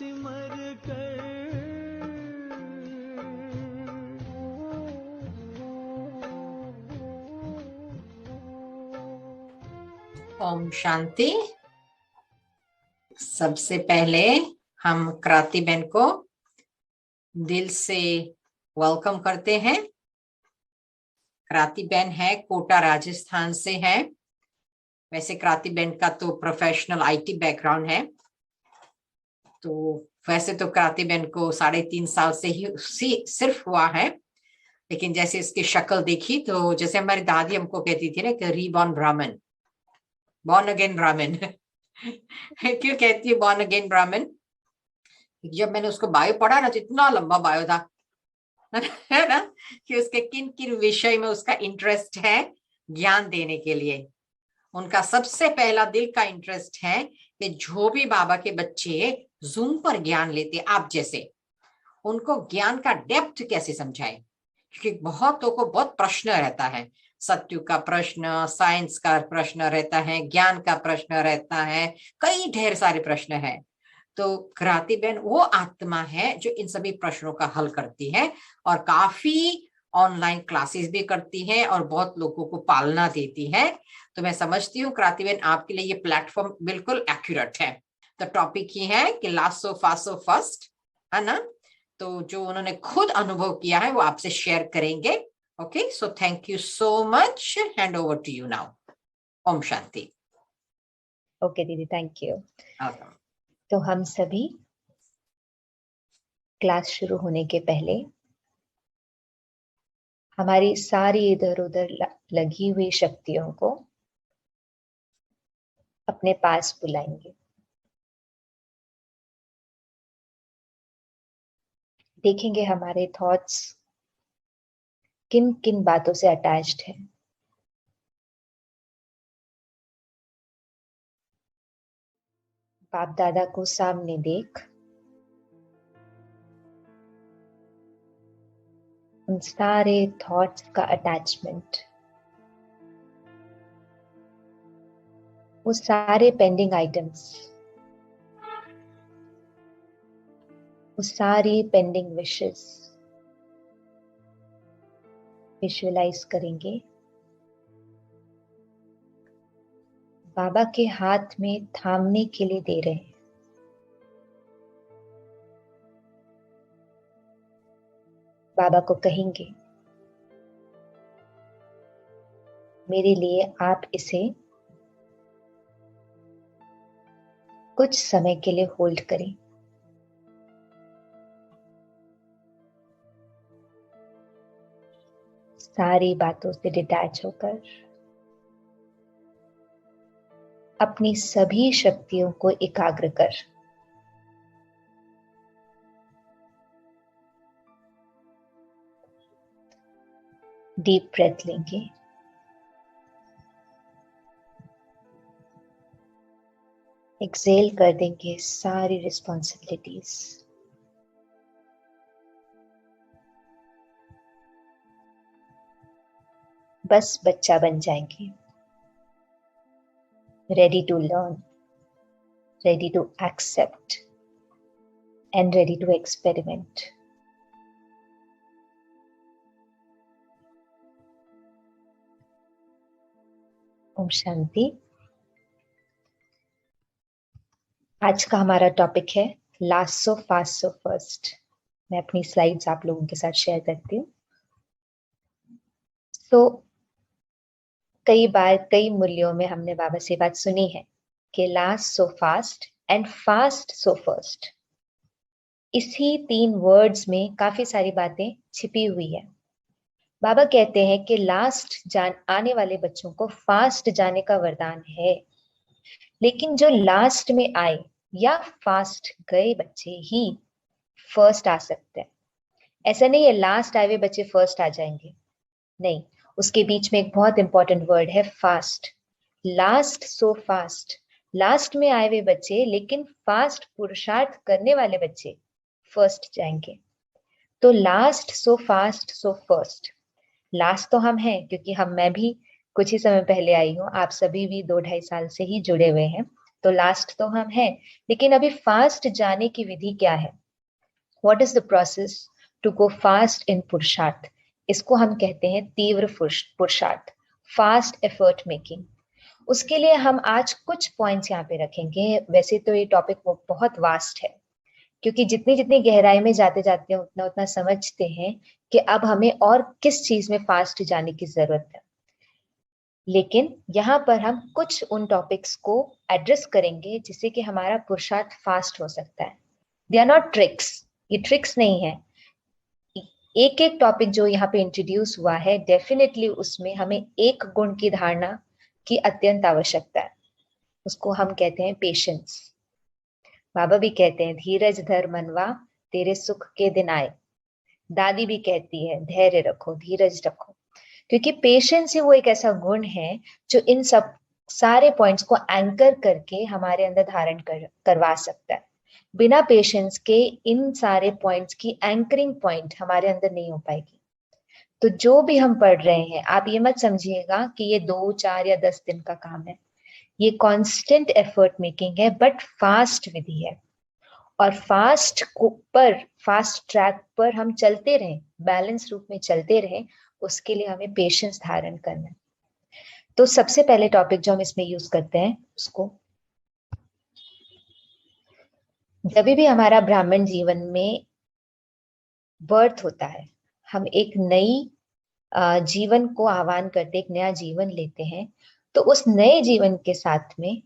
सिमर कर। ओम शांति। सबसे पहले हम क्रांति बहन को दिल से वेलकम करते हैं। क्रांति बहन है कोटा राजस्थान से है। वैसे क्रांति बहन का तो प्रोफेशनल आईटी बैकग्राउंड है, तो वैसे तो क्रांति बहन को 3.5 साल से ही सिर्फ हुआ है, लेकिन जैसे इसकी शक्ल देखी तो जैसे हमारी दादी हमको कहती थी ना कि रीबॉर्न ब्राह्मण, बॉर्न अगेन ब्राह्मण। क्यों कहती है बॉर्न अगेन ब्राह्मण? जब मैंने उसको बायो पढ़ा ना तो इतना लंबा बायो था है ना, कि उसके किन किन विषय में उसका इंटरेस्ट है ज्ञान देने के लिए। उनका सबसे पहला दिल का इंटरेस्ट है कि जो भी बाबा के बच्चे जूम पर ज्ञान लेते आप जैसे, उनको ज्ञान का डेप्थ कैसे समझाए, क्योंकि बहुतों को बहुत प्रश्न रहता है। सत्युग का प्रश्न, साइंस का प्रश्न रहता है, ज्ञान का प्रश्न रहता है, कई ढेर सारे प्रश्न है। तो क्रांति बहन वो आत्मा है जो इन सभी प्रश्नों का हल करती है और काफी ऑनलाइन क्लासेस भी करती है और बहुत लोगों को पालना देती है। तो मैं समझती हूँ क्रांति बहन आपके लिए ये प्लेटफॉर्म बिल्कुल एक्यूरेट है। तो टॉपिक ये है कि last so fast so first, है ना। तो जो उन्होंने खुद अनुभव किया है वो आपसे शेयर करेंगे। Okay, so thank you so much, hand over to you now. ओम शांति। ओके दीदी, थैंक यू। तो हम सभी क्लास शुरू होने के पहले हमारी सारी इधर उधर लगी हुई शक्तियों को अपने पास बुलाएंगे। देखेंगे हमारे थॉट्स किन किन बातों से अटैच्ड है। बाप दादा को सामने देख उन सारे थॉट्स का अटैचमेंट, वो सारे पेंडिंग आइटम्स, वो सारी पेंडिंग विशेस विजुअलाइज करेंगे। बाबा के हाथ में थामने के लिए दे रहे हैं। बाबा को कहेंगे मेरे लिए आप इसे कुछ समय के लिए होल्ड करें। सारी बातों से डिटैच होकर अपनी सभी शक्तियों को एकाग्र कर डीप ब्रेथ लेंगे। एक्सेल कर देंगे सारी रिस्पॉन्सिबिलिटीज। बस बच्चा बन जाएंगे, ready to learn, ready to accept and ready to experiment. ओम शांति। आज का हमारा टॉपिक है last so fast so first. मैं अपनी स्लाइड्स आप लोगों के साथ शेयर करती हूँ। तो कई बार कई मूल्यों में हमने बाबा से बात सुनी है कि last so fast and fast so first. इसी 3 वर्ड्स में काफी सारी बातें छिपी हुई है। बाबा कहते हैं कि लास्ट आने वाले बच्चों को फास्ट जाने का वरदान है, लेकिन जो लास्ट में आए या फास्ट गए बच्चे ही फर्स्ट आ सकते हैं। ऐसा नहीं है लास्ट आए हुए बच्चे फर्स्ट आ जाएंगे, नहीं, उसके बीच में एक बहुत इंपॉर्टेंट वर्ड है fast. Last so fast, last में आए हुए बच्चे लेकिन फास्ट पुरुषार्थ करने वाले बच्चे फर्स्ट जाएंगे। तो last so fast so first. Last तो हम हैं क्योंकि मैं भी कुछ ही समय पहले आई हूँ, आप सभी भी 2-2.5 साल से ही जुड़े हुए हैं। तो लास्ट तो हम हैं, लेकिन अभी फास्ट जाने की विधि क्या है? What is the process to go fast in पुरुषार्थ? इसको हम कहते हैं तीव्र पुरुषार्थ, फास्ट एफर्ट मेकिंग। उसके लिए हम आज कुछ पॉइंट्स यहाँ पे रखेंगे। वैसे तो ये टॉपिक बहुत वास्ट है, क्योंकि जितनी जितनी गहराई में जाते जाते हैं उतना उतना समझते हैं कि अब हमें और किस चीज में फास्ट जाने की जरूरत है। लेकिन यहाँ पर हम कुछ उन टॉपिक्स को एड्रेस करेंगे जिससे कि हमारा पुरुषार्थ फास्ट हो सकता है। दे आर नॉट ट्रिक्स, ये ट्रिक्स नहीं है। एक एक टॉपिक जो यहाँ पे इंट्रोड्यूस हुआ है, डेफिनेटली उसमें हमें एक गुण की धारणा की अत्यंत आवश्यकता है। उसको हम कहते हैं पेशेंस। बाबा भी कहते हैं धीरज धर मनवा, तेरे सुख के दिन आए। दादी भी कहती है धैर्य रखो, धीरज रखो, क्योंकि पेशेंस ही वो एक ऐसा गुण है जो इन सब सारे पॉइंट्स को एंकर करके हमारे अंदर धारण करवा सकता है। बिना पेशेंस के इन सारे पॉइंट्स की एंकरिंग पॉइंट हमारे अंदर नहीं हो पाएगी। तो जो भी हम पढ़ रहे हैं, आप ये मत समझिएगा कि ये 2, 4 या 10 दिन का काम है। ये कांस्टेंट एफर्ट मेकिंग है, बट फास्ट विधि है। और फास्ट ट्रैक पर हम चलते रहें, बैलेंस रूप में चलते रहें, उसके लिए हमें पेशेंस धारण करना है। तो सबसे पहले टॉपिक जो हम इसमें यूज करते हैं उसको, जब भी हमारा ब्राह्मण जीवन में बर्थ होता है, हम एक नई जीवन को आह्वान करते, एक नया जीवन लेते हैं, तो उस नए जीवन के साथ में,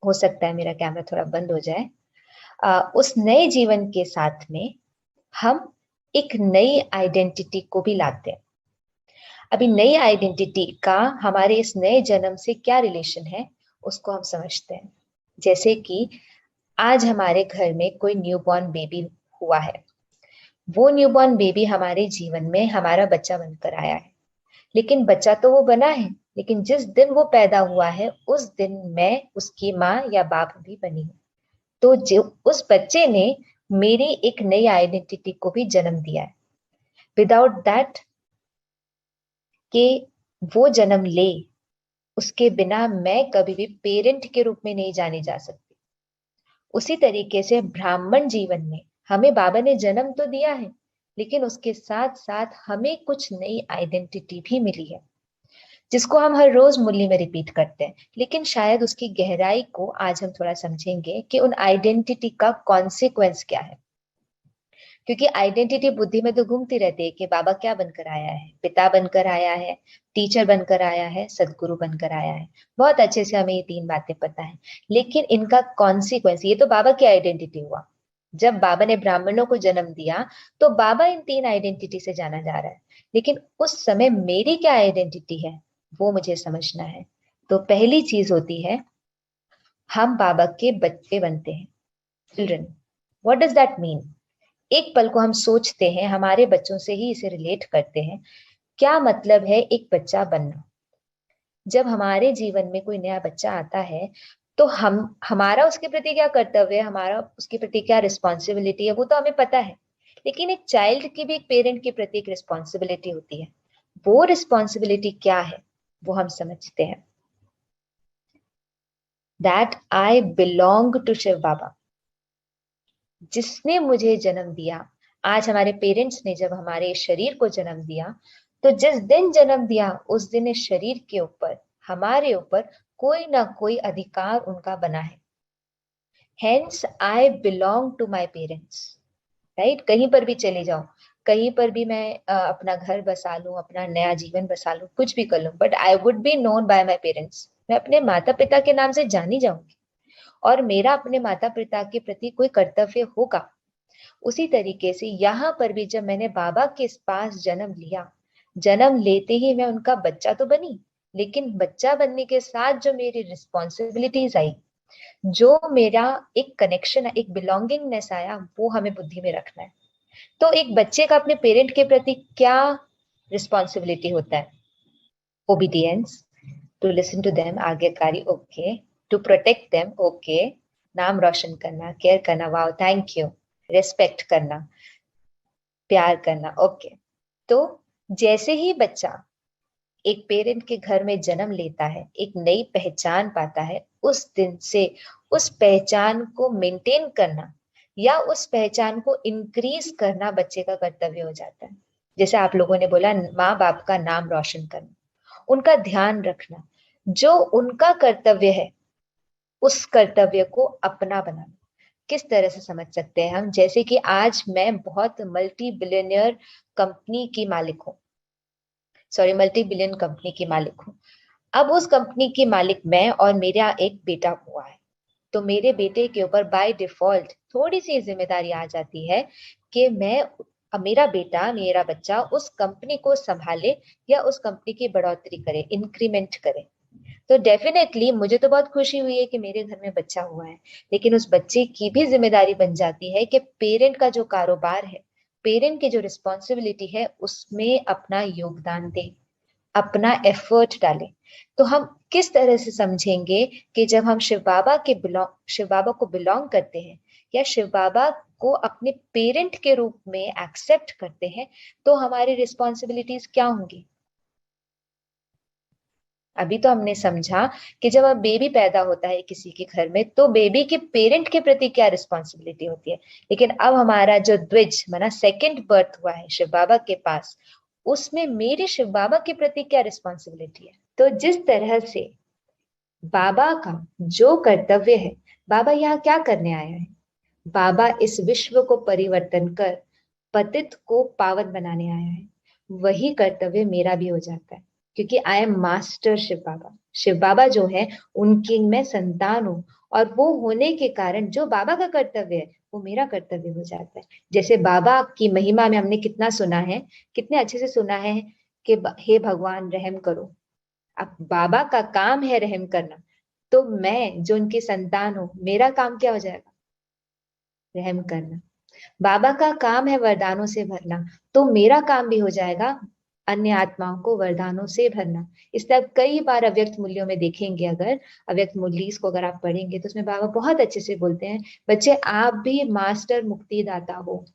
हो सकता है मेरा कैमरा थोड़ा बंद हो जाए, उस नए जीवन के साथ में हम एक नई आइडेंटिटी को भी लाते हैं। अभी नई आइडेंटिटी का हमारे इस नए जन्म से क्या रिलेशन है, उसको हम समझते हैं। जैसे कि आज हमारे घर में कोई न्यूबॉर्न बेबी हुआ है। वो न्यूबॉर्न बेबी हमारे जीवन में हमारा बच्चा बनकर आया है। लेकिन बच्चा तो वो बना है, लेकिन जिस दिन वो पैदा हुआ है उस दिन मैं उसकी माँ या बाप भी बनी हूँ। तो जो उस बच्चे ने मेरी एक नई आइडेंटिटी को भी जन्म दिया है। विदाउट दैट कि वो जन्म ले, उसके बिना मैं कभी भी पेरेंट के रूप में नहीं जानी जा सकती। उसी तरीके से ब्राह्मण जीवन में हमें बाबा ने जन्म तो दिया है, लेकिन उसके साथ साथ हमें कुछ नई आइडेंटिटी भी मिली है, जिसको हम हर रोज मुरली में रिपीट करते हैं। लेकिन शायद उसकी गहराई को आज हम थोड़ा समझेंगे कि उन आइडेंटिटी का कॉन्सिक्वेंस क्या है। क्योंकि आइडेंटिटी बुद्धि में तो घूमती रहती है कि बाबा क्या बनकर आया है, पिता बनकर आया है, टीचर बनकर आया है, सदगुरु बनकर आया है। बहुत अच्छे से हमें ये 3 बातें पता है, लेकिन इनका कॉन्सिक्वेंस, ये तो बाबा की आइडेंटिटी हुआ। जब बाबा ने ब्राह्मणों को जन्म दिया तो बाबा इन 3 आइडेंटिटी से जाना जा रहा है, लेकिन उस समय मेरी क्या आइडेंटिटी है वो मुझे समझना है। तो पहली चीज होती है, हम बाबा के बच्चे बनते हैं, children. What does that mean? एक पल को हम सोचते हैं, हमारे बच्चों से ही इसे रिलेट करते हैं। क्या मतलब है एक बच्चा बनना? जब हमारे जीवन में कोई नया बच्चा आता है तो हमारा उसके प्रति क्या कर्तव्य है, हमारा उसके प्रति क्या रिस्पॉन्सिबिलिटी है, वो तो हमें पता है। लेकिन एक चाइल्ड की भी एक पेरेंट के प्रति एक रिस्पॉन्सिबिलिटी होती है। वो रिस्पॉन्सिबिलिटी क्या है वो हम समझते हैं। That I belong to Shiv Baba, जिसने मुझे जन्म दिया। आज हमारे पेरेंट्स ने जब हमारे शरीर को जन्म दिया, तो जिस दिन जन्म दिया उस दिन इस शरीर के ऊपर, हमारे ऊपर कोई ना कोई अधिकार उनका बना है। Hence I belong to my parents, right? कहीं पर भी चले जाओ, कहीं पर भी मैं अपना घर बसा लूं, अपना नया जीवन बसा लूं, कुछ भी कर लूं, but I would be known by my parents. मैं अपने माता पिता के नाम से जानी जाऊंगी और मेरा अपने माता पिता के प्रति कोई कर्तव्य होगा। उसी तरीके से यहाँ पर भी जब मैंने बाबा के पास जन्म लिया, जन्म लेते ही मैं उनका बच्चा तो बनी, लेकिन बच्चा बनने के साथ जो मेरी रिस्पॉन्सिबिलिटीज आई, जो मेरा एक कनेक्शन, एक बिलोंगिंगनेस आया, वो हमें बुद्धि में रखना है। तो एक बच्चे का अपने पेरेंट के प्रति क्या रिस्पॉन्सिबिलिटी होता है? Obedience, to listen to them, आज्ञाकारी, okay, to protect them, okay, नाम रोशन करना, केयर करना, वाओ थैंक यू, रेस्पेक्ट करना, प्यार करना, ओके। तो जैसे ही बच्चा एक पेरेंट के घर में जन्म लेता है, एक नई पहचान पाता है, उस दिन से उस पहचान को मेंटेन करना या उस पहचान को इंक्रीज करना बच्चे का कर्तव्य हो जाता है। जैसे आप लोगों ने बोला, माँ बाप का नाम रोशन करना, उनका ध्यान रखना, जो उनका कर्तव्य है उस कर्तव्य को अपना बनाना। किस तरह से समझ सकते हैं हम? जैसे कि आज मैं बहुत मल्टी बिलियनियर कंपनी की मालिक हूँ, सॉरी मल्टी बिलियन कंपनी की मालिक हूँ। अब उस कंपनी की मालिक मैं और मेरा एक बेटा हुआ है, तो मेरे बेटे के ऊपर बाय डिफॉल्ट थोड़ी सी जिम्मेदारी आ जाती है कि मेरा बेटा, मेरा बच्चा उस कंपनी को संभाले या उस कंपनी की बढ़ोतरी करे, इंक्रीमेंट करे। तो डेफिनेटली मुझे तो बहुत खुशी हुई है कि मेरे घर में बच्चा हुआ है, लेकिन उस बच्चे की भी जिम्मेदारी बन जाती है कि पेरेंट का जो कारोबार है, पेरेंट की जो रिस्पॉन्सिबिलिटी है, उसमें अपना योगदान दे, अपना एफर्ट डाले। तो हम किस तरह से समझेंगे कि जब हम शिव बाबा को बिलोंग करते हैं या शिव बाबा को अपने पेरेंट के रूप में एक्सेप्ट करते हैं, तो हमारी रिस्पॉन्सिबिलिटीज क्या होंगी? अभी तो हमने समझा कि जब अब बेबी पैदा होता है किसी के घर में, तो बेबी के पेरेंट के प्रति क्या रिस्पॉन्सिबिलिटी होती है। लेकिन अब हमारा जो द्विज माना सेकंड बर्थ हुआ है शिव बाबा के पास, उसमें मेरे शिव बाबा के प्रति क्या रिस्पॉन्सिबिलिटी है। तो जिस तरह से बाबा का जो कर्तव्य है, बाबा यहाँ क्या करने आया है? बाबा इस विश्व को परिवर्तन कर पतित को पावन बनाने आया है। वही कर्तव्य मेरा भी हो जाता है, क्योंकि आई एम मास्टर शिव बाबा। शिव बाबा जो है उनकी मैं संतान हूँ, और वो होने के कारण जो बाबा का कर्तव्य है वो मेरा कर्तव्य हो जाता है। जैसे बाबा की महिमा में हमने कितना सुना है, कितने अच्छे से सुना है कि हे भगवान रहम करो। अब बाबा का काम है रहम करना, तो मैं जो उनकी संतान हूँ, मेरा काम क्या हो जाएगा? रहम करना। बाबा का काम है वरदानों से भरना, तो मेरा काम भी हो जाएगा अन्य आत्माओं को वरदानों से भरना। इसलिए आप कई बार अव्यक्त मूल्यों में देखेंगे, अगर अव्यक्त मूल्य को अगर आप पढ़ेंगे तो उसमें बाबा बहुत अच्छे से बोलते हैं, बच्चे आप भी मास्टर मुक्तिदाता हो,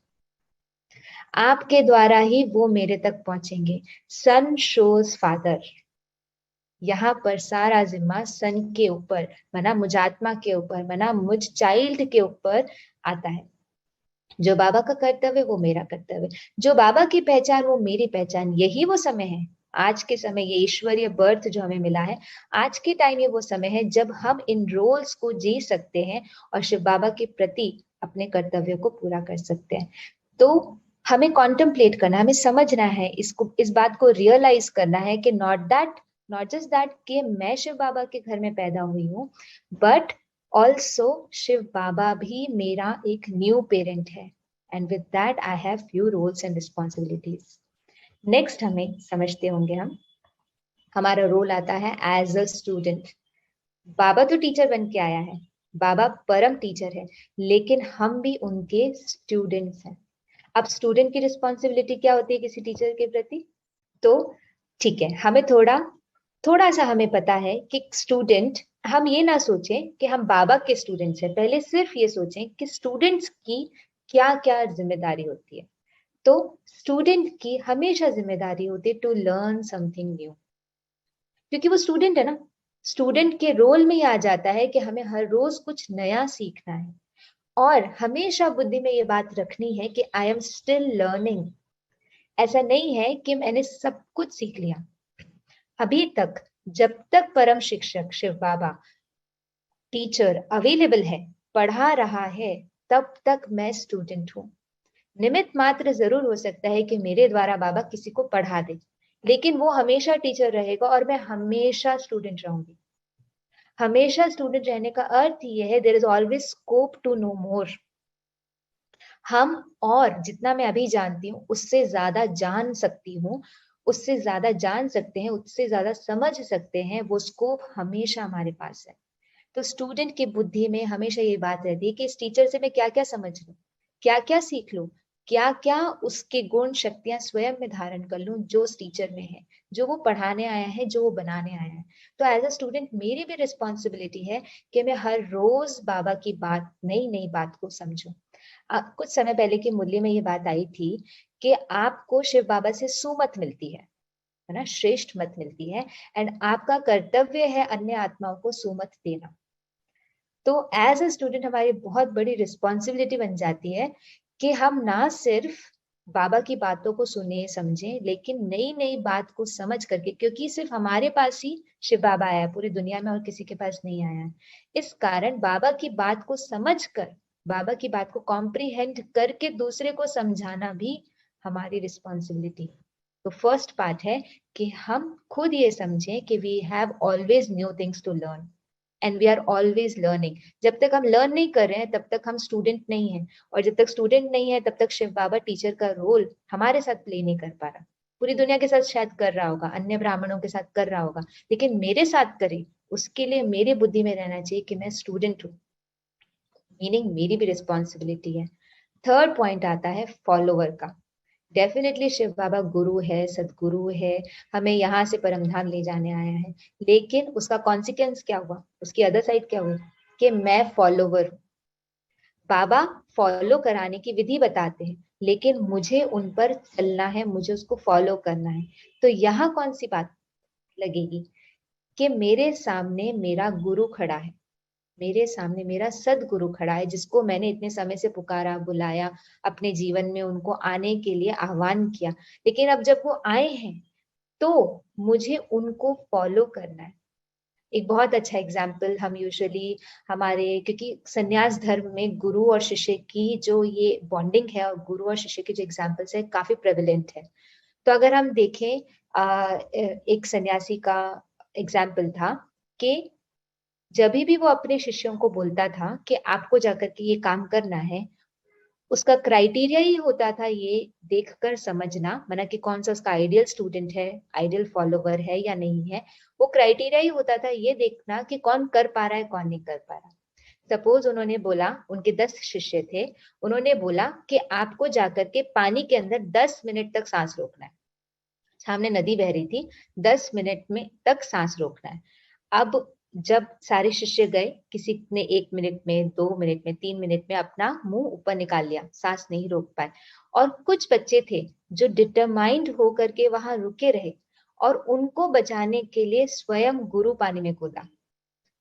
आपके द्वारा ही वो मेरे तक पहुंचेंगे। सन शोज फादर, यहाँ पर सारा जिम्मा सन के ऊपर, मना मुझ आत्मा के ऊपर, मना मुझ चाइल्ड के ऊपर आता है। जो बाबा का कर्तव्य वो मेरा कर्तव्य, जो बाबा की पहचान वो मेरी पहचान। यही वो समय है, आज के समय, ये ईश्वरीय बर्थ जो हमें मिला है, आज के टाइम ये वो समय है जब हम इन रोल्स को जी सकते हैं और शिव बाबा के प्रति अपने कर्तव्य को पूरा कर सकते हैं। तो हमें कॉन्टेम्पलेट करना, हमें समझना है इसको, इस बात को रियलाइज करना है कि नॉट जस्ट दैट कि मैं शिव बाबा के घर में पैदा हुई हूँ, बट ऑल्सो शिव बाबा भी मेरा एक न्यू पेरेंट है, and with that I have few roles and responsibilities. Next हमें समझते होंगे हम, हमारा रोल आता है एज अ स्टूडेंट। बाबा तो टीचर बन के आया है, बाबा परम टीचर है, लेकिन हम भी उनके स्टूडेंट्स हैं। अब स्टूडेंट की रिस्पॉन्सिबिलिटी क्या होती है किसी टीचर के प्रति? तो ठीक है, हमें थोड़ा थोड़ा सा हमें पता है कि स्टूडेंट, हम ये ना सोचें कि हम बाबा के स्टूडेंट्स हैं, पहले सिर्फ ये सोचें कि स्टूडेंट्स की क्या क्या जिम्मेदारी होती है। तो स्टूडेंट की हमेशा जिम्मेदारी होती है टू लर्न समथिंग न्यू, क्योंकि वो स्टूडेंट है ना। स्टूडेंट के रोल में ही आ जाता है कि हमें हर रोज कुछ नया सीखना है, और हमेशा बुद्धि में ये बात रखनी है कि आई एम स्टिल लर्निंग। ऐसा नहीं है कि मैंने सब कुछ सीख लिया। अभी तक, जब तक परम शिक्षक शिव बाबा टीचर अवेलेबल है, पढ़ा रहा है, तब तक मैं स्टूडेंट हूँ। निमित्त मात्र जरूर हो सकता है कि मेरे द्वारा बाबा किसी को पढ़ा दे, लेकिन वो हमेशा टीचर रहेगा और मैं हमेशा स्टूडेंट रहूंगी। हमेशा स्टूडेंट रहने का अर्थ ये है, there is always scope to know more. हम, और जितना मैं अभी जानती हूँ उससे ज्यादा जान सकती हूँ, उससे ज्यादा जान सकते हैं, उससे ज्यादा समझ सकते हैं, वो स्कोप हमेशा हमारे पास है। तो स्टूडेंट की बुद्धि में हमेशा ये बात रहती है कि इस टीचर से मैं क्या क्या समझ लूं, क्या क्या सीख लूं, क्या क्या उसके गुण शक्तियां स्वयं में धारण कर लूं जो उस टीचर में है, जो वो पढ़ाने आया है, जो वो बनाने आया है। तो एज अ स्टूडेंट मेरी भी रिस्पॉन्सिबिलिटी है कि मैं हर रोज बाबा की बात, नई नई बात को समझूं। कुछ समय पहले की मूल्य में ये बात आई थी कि आपको शिव बाबा से सुमत मिलती है। है ना, श्रेष्ठ मत मिलती है। एंड आपका कर्तव्य है अन्य आत्माओं को सुमत देना। तो एज अ स्टूडेंट हमारी बहुत बड़ी रिस्पॉन्सिबिलिटी बन जाती है कि हम ना सिर्फ बाबा की बातों को सुने समझें, लेकिन नई नई बात को समझ करके, क्योंकि सिर्फ हमारे पास ही शिव बाबा आया, पूरी दुनिया में और किसी के पास नहीं आया है। इस कारण बाबा की बात को समझ कर, बाबा की बात को कॉम्प्रीहेंड करके दूसरे को समझाना भी हमारी रिस्पॉन्सिबिलिटी। तो फर्स्ट पार्ट है कि हम खुद ये समझें कि we have always new things to learn and we are always learning. जब तक हम लर्न नहीं कर रहे हैं तब तक हम स्टूडेंट नहीं है, और जब तक स्टूडेंट नहीं है तब तक शिव बाबा टीचर का रोल हमारे साथ प्ले नहीं कर पा रहा। पूरी दुनिया के साथ शायद कर रहा होगा, अन्य ब्राह्मणों के साथ कर रहा होगा, लेकिन मेरे साथ करे उसके लिए मेरी बुद्धि में रहना चाहिए कि मैं स्टूडेंट हूँ, मीनिंग मेरी भी रिस्पॉन्सिबिलिटी है। थर्ड पॉइंट आता है फॉलोवर का। डेफिनेटली शिव बाबा गुरु है, सदगुरु है, हमें यहाँ से परमधाम ले जाने आया है, लेकिन उसका कॉन्सिक्वेंस क्या हुआ, उसकी अदर साइड क्या हुई कि मैं फॉलोवर हूँ। बाबा फॉलो कराने की विधि बताते हैं, लेकिन मुझे उन पर चलना है, मुझे उसको फॉलो करना है। तो यहाँ कौन सी बात लगेगी कि मेरे सामने मेरा गुरु खड़ा है, मेरे सामने मेरा सदगुरु खड़ा है, जिसको मैंने इतने समय से पुकारा, बुलाया, अपने जीवन में उनको आने के लिए आह्वान किया, लेकिन अब जब वो आए हैं तो मुझे उनको फॉलो करना है। एक बहुत अच्छा एग्जाम्पल हम यूजुअली हमारे, क्योंकि संन्यास धर्म में गुरु और शिष्य की जो ये बॉन्डिंग है और गुरु और शिष्य के जो एग्जाम्पल्स है काफी प्रेवलेंट है। तो अगर हम देखें एक सन्यासी का एग्जाम्पल था कि जब भी वो अपने शिष्यों को बोलता था कि आपको जाकर के ये काम करना है, उसका क्राइटेरिया ही होता था ये देखकर समझना, माना कि कौन सा उसका आइडियल स्टूडेंट है, आइडियल फॉलोवर है या नहीं है। वो क्राइटेरिया ही होता था ये देखना कि कौन कर पा रहा है, कौन नहीं कर पा रहा। सपोज उन्होंने बोला, उनके 10 शिष्य थे, उन्होंने बोला कि आपको जाकर के पानी के अंदर 10 मिनट तक सांस रोकना है। सामने नदी बह रही थी, 10 मिनट में तक सांस रोकना है। अब जब सारे शिष्य गए, किसी ने 1 मिनट में, 2 मिनट में, 3 मिनट में अपना मुंह ऊपर निकाल लिया, सांस नहीं रोक पाए। और कुछ बच्चे थे जो डिटरमाइंड होकर के वहां रुके रहे, और उनको बचाने के लिए स्वयं गुरु पानी में कूदा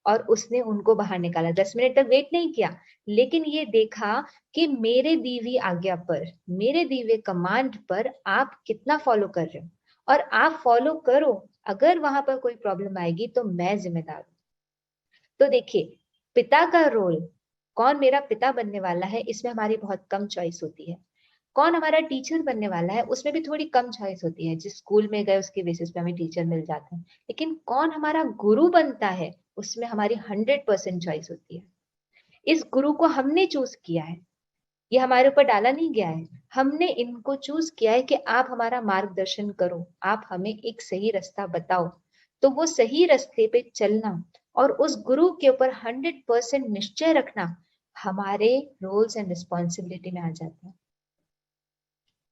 और उसने उनको बाहर निकाला। 10 मिनट तक वेट नहीं किया, लेकिन ये देखा कि मेरे दी हुई आज्ञा पर, मेरे दी हुए कमांड पर आप कितना फॉलो कर रहे हो, और आप फॉलो करो, अगर वहां पर कोई प्रॉब्लम आएगी तो मैं जिम्मेदार हूं। तो देखिए, पिता का रोल, कौन मेरा पिता बनने वाला है, इसमें हमारी बहुत कम चॉइस होती है। कौन हमारा टीचर बनने वाला है, उसमें भी थोड़ी कम चॉइस होती है। जिस स्कूल में गए उसके बेसिस पे हमें टीचर मिल जाते हैं, लेकिन कौन हमारा गुरु बनता है उसमें हमारी 100% चॉइस होती है। इस गुरु को हमने चूज किया है, ये हमारे ऊपर डाला नहीं गया है। हमने इनको चूज किया है कि आप हमारा मार्गदर्शन करो, आप हमें एक सही रास्ता बताओ। तो वो सही रास्ते पे चलना और उस गुरु के ऊपर 100% निश्चय रखना हमारे रोल्स एंड रिस्पॉन्सिबिलिटी में आ जाता है।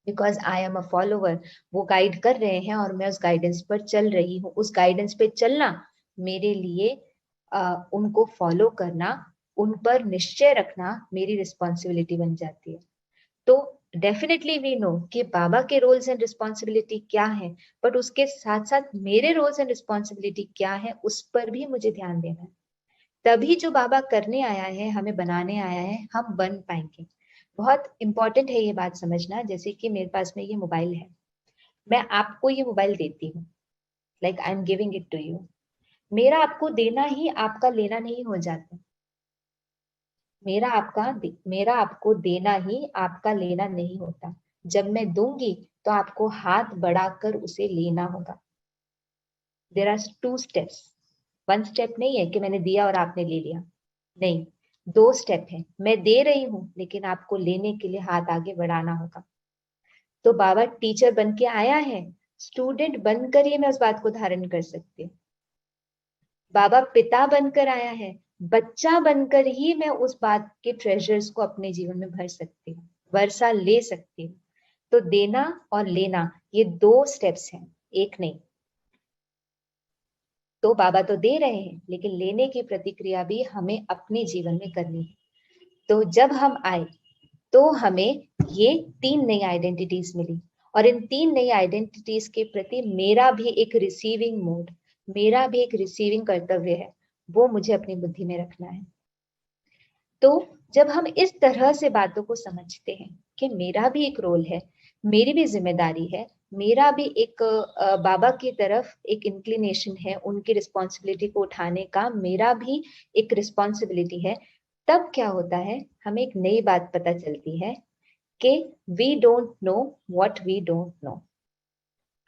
Because I am a follower, वो गाइड कर रहे हैं और मैं उस गाइडेंस पर चल रही हूँ। उस गाइडेंस पे चलना मेरे लिए उनको फॉलो करना, उन पर निश्चय रखना मेरी रिस्पॉन्सिबिलिटी बन जाती है। तो डेफिनेटली वी नो कि बाबा के रोल्स एंड रिस्पॉन्सिबिलिटी क्या है, बट उसके साथ साथ मेरे रोल्स एंड रिस्पॉन्सिबिलिटी क्या है उस पर भी मुझे ध्यान देना है। तभी जो बाबा करने आया है, हमें बनाने आया है, हम बन पाएंगे। बहुत इंपॉर्टेंट है ये बात समझना। जैसे कि मेरे पास में ये मोबाइल है, मैं आपको ये मोबाइल देती हूँ, like I am giving it to you. मेरा आपको देना ही आपका लेना नहीं हो जाता। मेरा आपको देना ही आपका लेना नहीं होता। जब मैं दूंगी तो आपको हाथ बढ़ाकर उसे लेना होगा। There are 2 steps. 1 स्टेप नहीं है कि मैंने दिया और आपने ले लिया, नहीं, 2 स्टेप है। मैं दे रही हूं, लेकिन आपको लेने के लिए हाथ आगे बढ़ाना होगा। तो बाबा टीचर बन के आया है, स्टूडेंट बनकर ही मैं उस बात को धारण कर सकती हूँ। बाबा पिता बनकर आया है, बच्चा बनकर ही मैं उस बात के ट्रेजर्स को अपने जीवन में भर सकती हूँ, वर्षा ले सकती हूँ। तो देना और लेना ये 2 स्टेप्स हैं, एक नहीं। तो बाबा तो दे रहे हैं, लेकिन लेने की प्रतिक्रिया भी हमें अपने जीवन में करनी है। तो जब हम आए तो हमें ये 3 नई आइडेंटिटीज मिली, और इन 3 नई आइडेंटिटीज के प्रति मेरा भी एक रिसीविंग मोड, मेरा भी एक रिसीविंग कर्तव्य है, वो मुझे अपनी बुद्धि में रखना है। तो जब हम इस तरह से बातों को समझते हैं कि मेरा भी एक रोल है, मेरी भी जिम्मेदारी है, मेरा भी एक बाबा की तरफ एक इंक्लिनेशन है, उनकी रिस्पॉन्सिबिलिटी को उठाने का मेरा भी एक रिस्पॉन्सिबिलिटी है, तब क्या होता है, हमें एक नई बात पता चलती है कि we don't know what we don't know.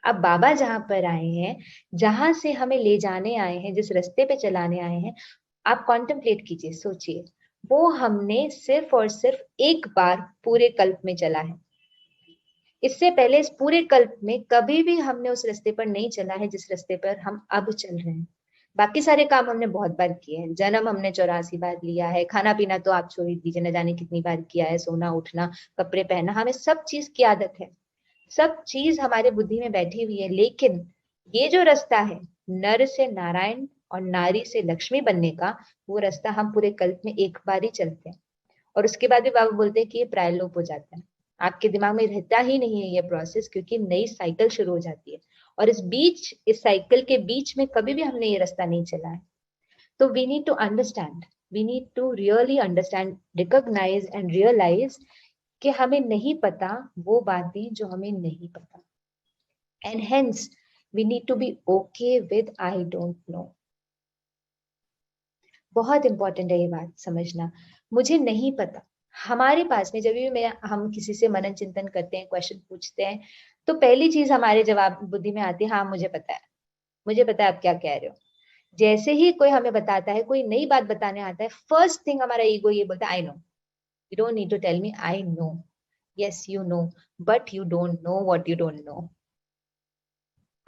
अब बाबा जहां पर आए हैं, जहां से हमें ले जाने आए हैं, जिस रास्ते पे चलाने आए हैं, आप कॉन्टेम्पलेट कीजिए, सोचिए, वो हमने सिर्फ और सिर्फ एक बार पूरे कल्प में चला है। इससे पहले इस पूरे कल्प में कभी भी हमने उस रास्ते पर नहीं चला है जिस रास्ते पर हम अब चल रहे हैं। बाकी सारे काम हमने बहुत बार किए हैं, जन्म हमने 84 बार लिया है, खाना पीना तो आप छोड़ ही दीजिए, न जाने कितनी बार किया है, सोना उठना कपड़े पहनना, हमें सब चीज की आदत है, सब चीज हमारे बुद्धि में बैठी हुई है। लेकिन ये जो रास्ता है नर से नारायण और नारी से लक्ष्मी बनने का, वो रास्ता हम पूरे कल्प में एक बार ही चलते हैं, और उसके बाद भी बाबा बोलते हैं कि ये प्रायलोप हो जाता है, आपके दिमाग में रहता ही नहीं है ये प्रोसेस, क्योंकि नई साइकिल शुरू हो जाती है, और इस साइकिल के बीच में कभी भी हमने ये रास्ता नहीं चला है। तो we need to understand, we need to really understand, recognise and realise कि हमें नहीं पता वो बातें जो हमें नहीं पता, and hence we need to be okay with I don't know. बहुत इंपॉर्टेंट है ये बात समझना, मुझे नहीं पता। हमारे पास में जब भी हम किसी से मनन चिंतन करते हैं, क्वेश्चन पूछते हैं, तो पहली चीज हमारे जवाब बुद्धि में आती है, हाँ मुझे पता है, मुझे पता है आप क्या कह रहे हो। जैसे ही कोई हमें बताता है, कोई नई बात बताने आता है, फर्स्ट थिंग हमारा ईगो ये बोलता है, I know. You don't need to tell me, I know. Yes you know, but you don't know what you don't know.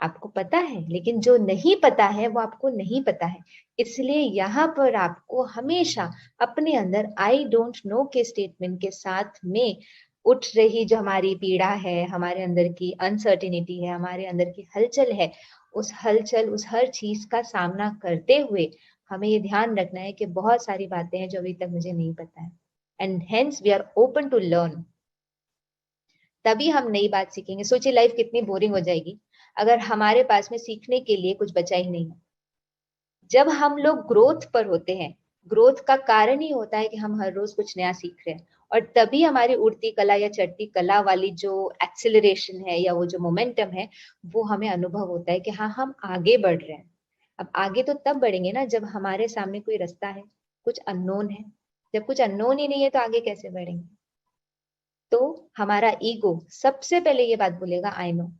आपको पता है, लेकिन जो नहीं पता है वो आपको नहीं पता है। इसलिए यहाँ पर आपको हमेशा अपने अंदर आई डोंट नो के स्टेटमेंट के साथ में उठ रही जो हमारी पीड़ा है, हमारे अंदर की अनसर्टिनिटी है, हमारे अंदर की हलचल है, उस हलचल, उस हर चीज का सामना करते हुए हमें ये ध्यान रखना है कि बहुत सारी बातें हैं जो अभी तक मुझे नहीं पता है, and hence we are open to learn. तभी हम नई बात सीखेंगे। सोचिए लाइफ कितनी बोरिंग हो जाएगी अगर हमारे पास में सीखने के लिए कुछ बचा ही नहीं है। जब हम लोग ग्रोथ पर होते हैं, ग्रोथ का कारण ही होता है कि हम हर रोज कुछ नया सीख रहे हैं, और तभी हमारी उड़ती कला या चढ़ती कला वाली जो एक्सेलरेशन है या वो जो मोमेंटम है, वो हमें अनुभव होता है कि हाँ हम आगे बढ़ रहे हैं। अब आगे तो तब बढ़ेंगे ना जब हमारे सामने कोई रास्ता है, कुछ अननोन है। जब कुछ अननोन ही नहीं है तो आगे कैसे बढ़ेंगे। तो हमारा ईगो सबसे पहले ये बात बोलेगा, I know,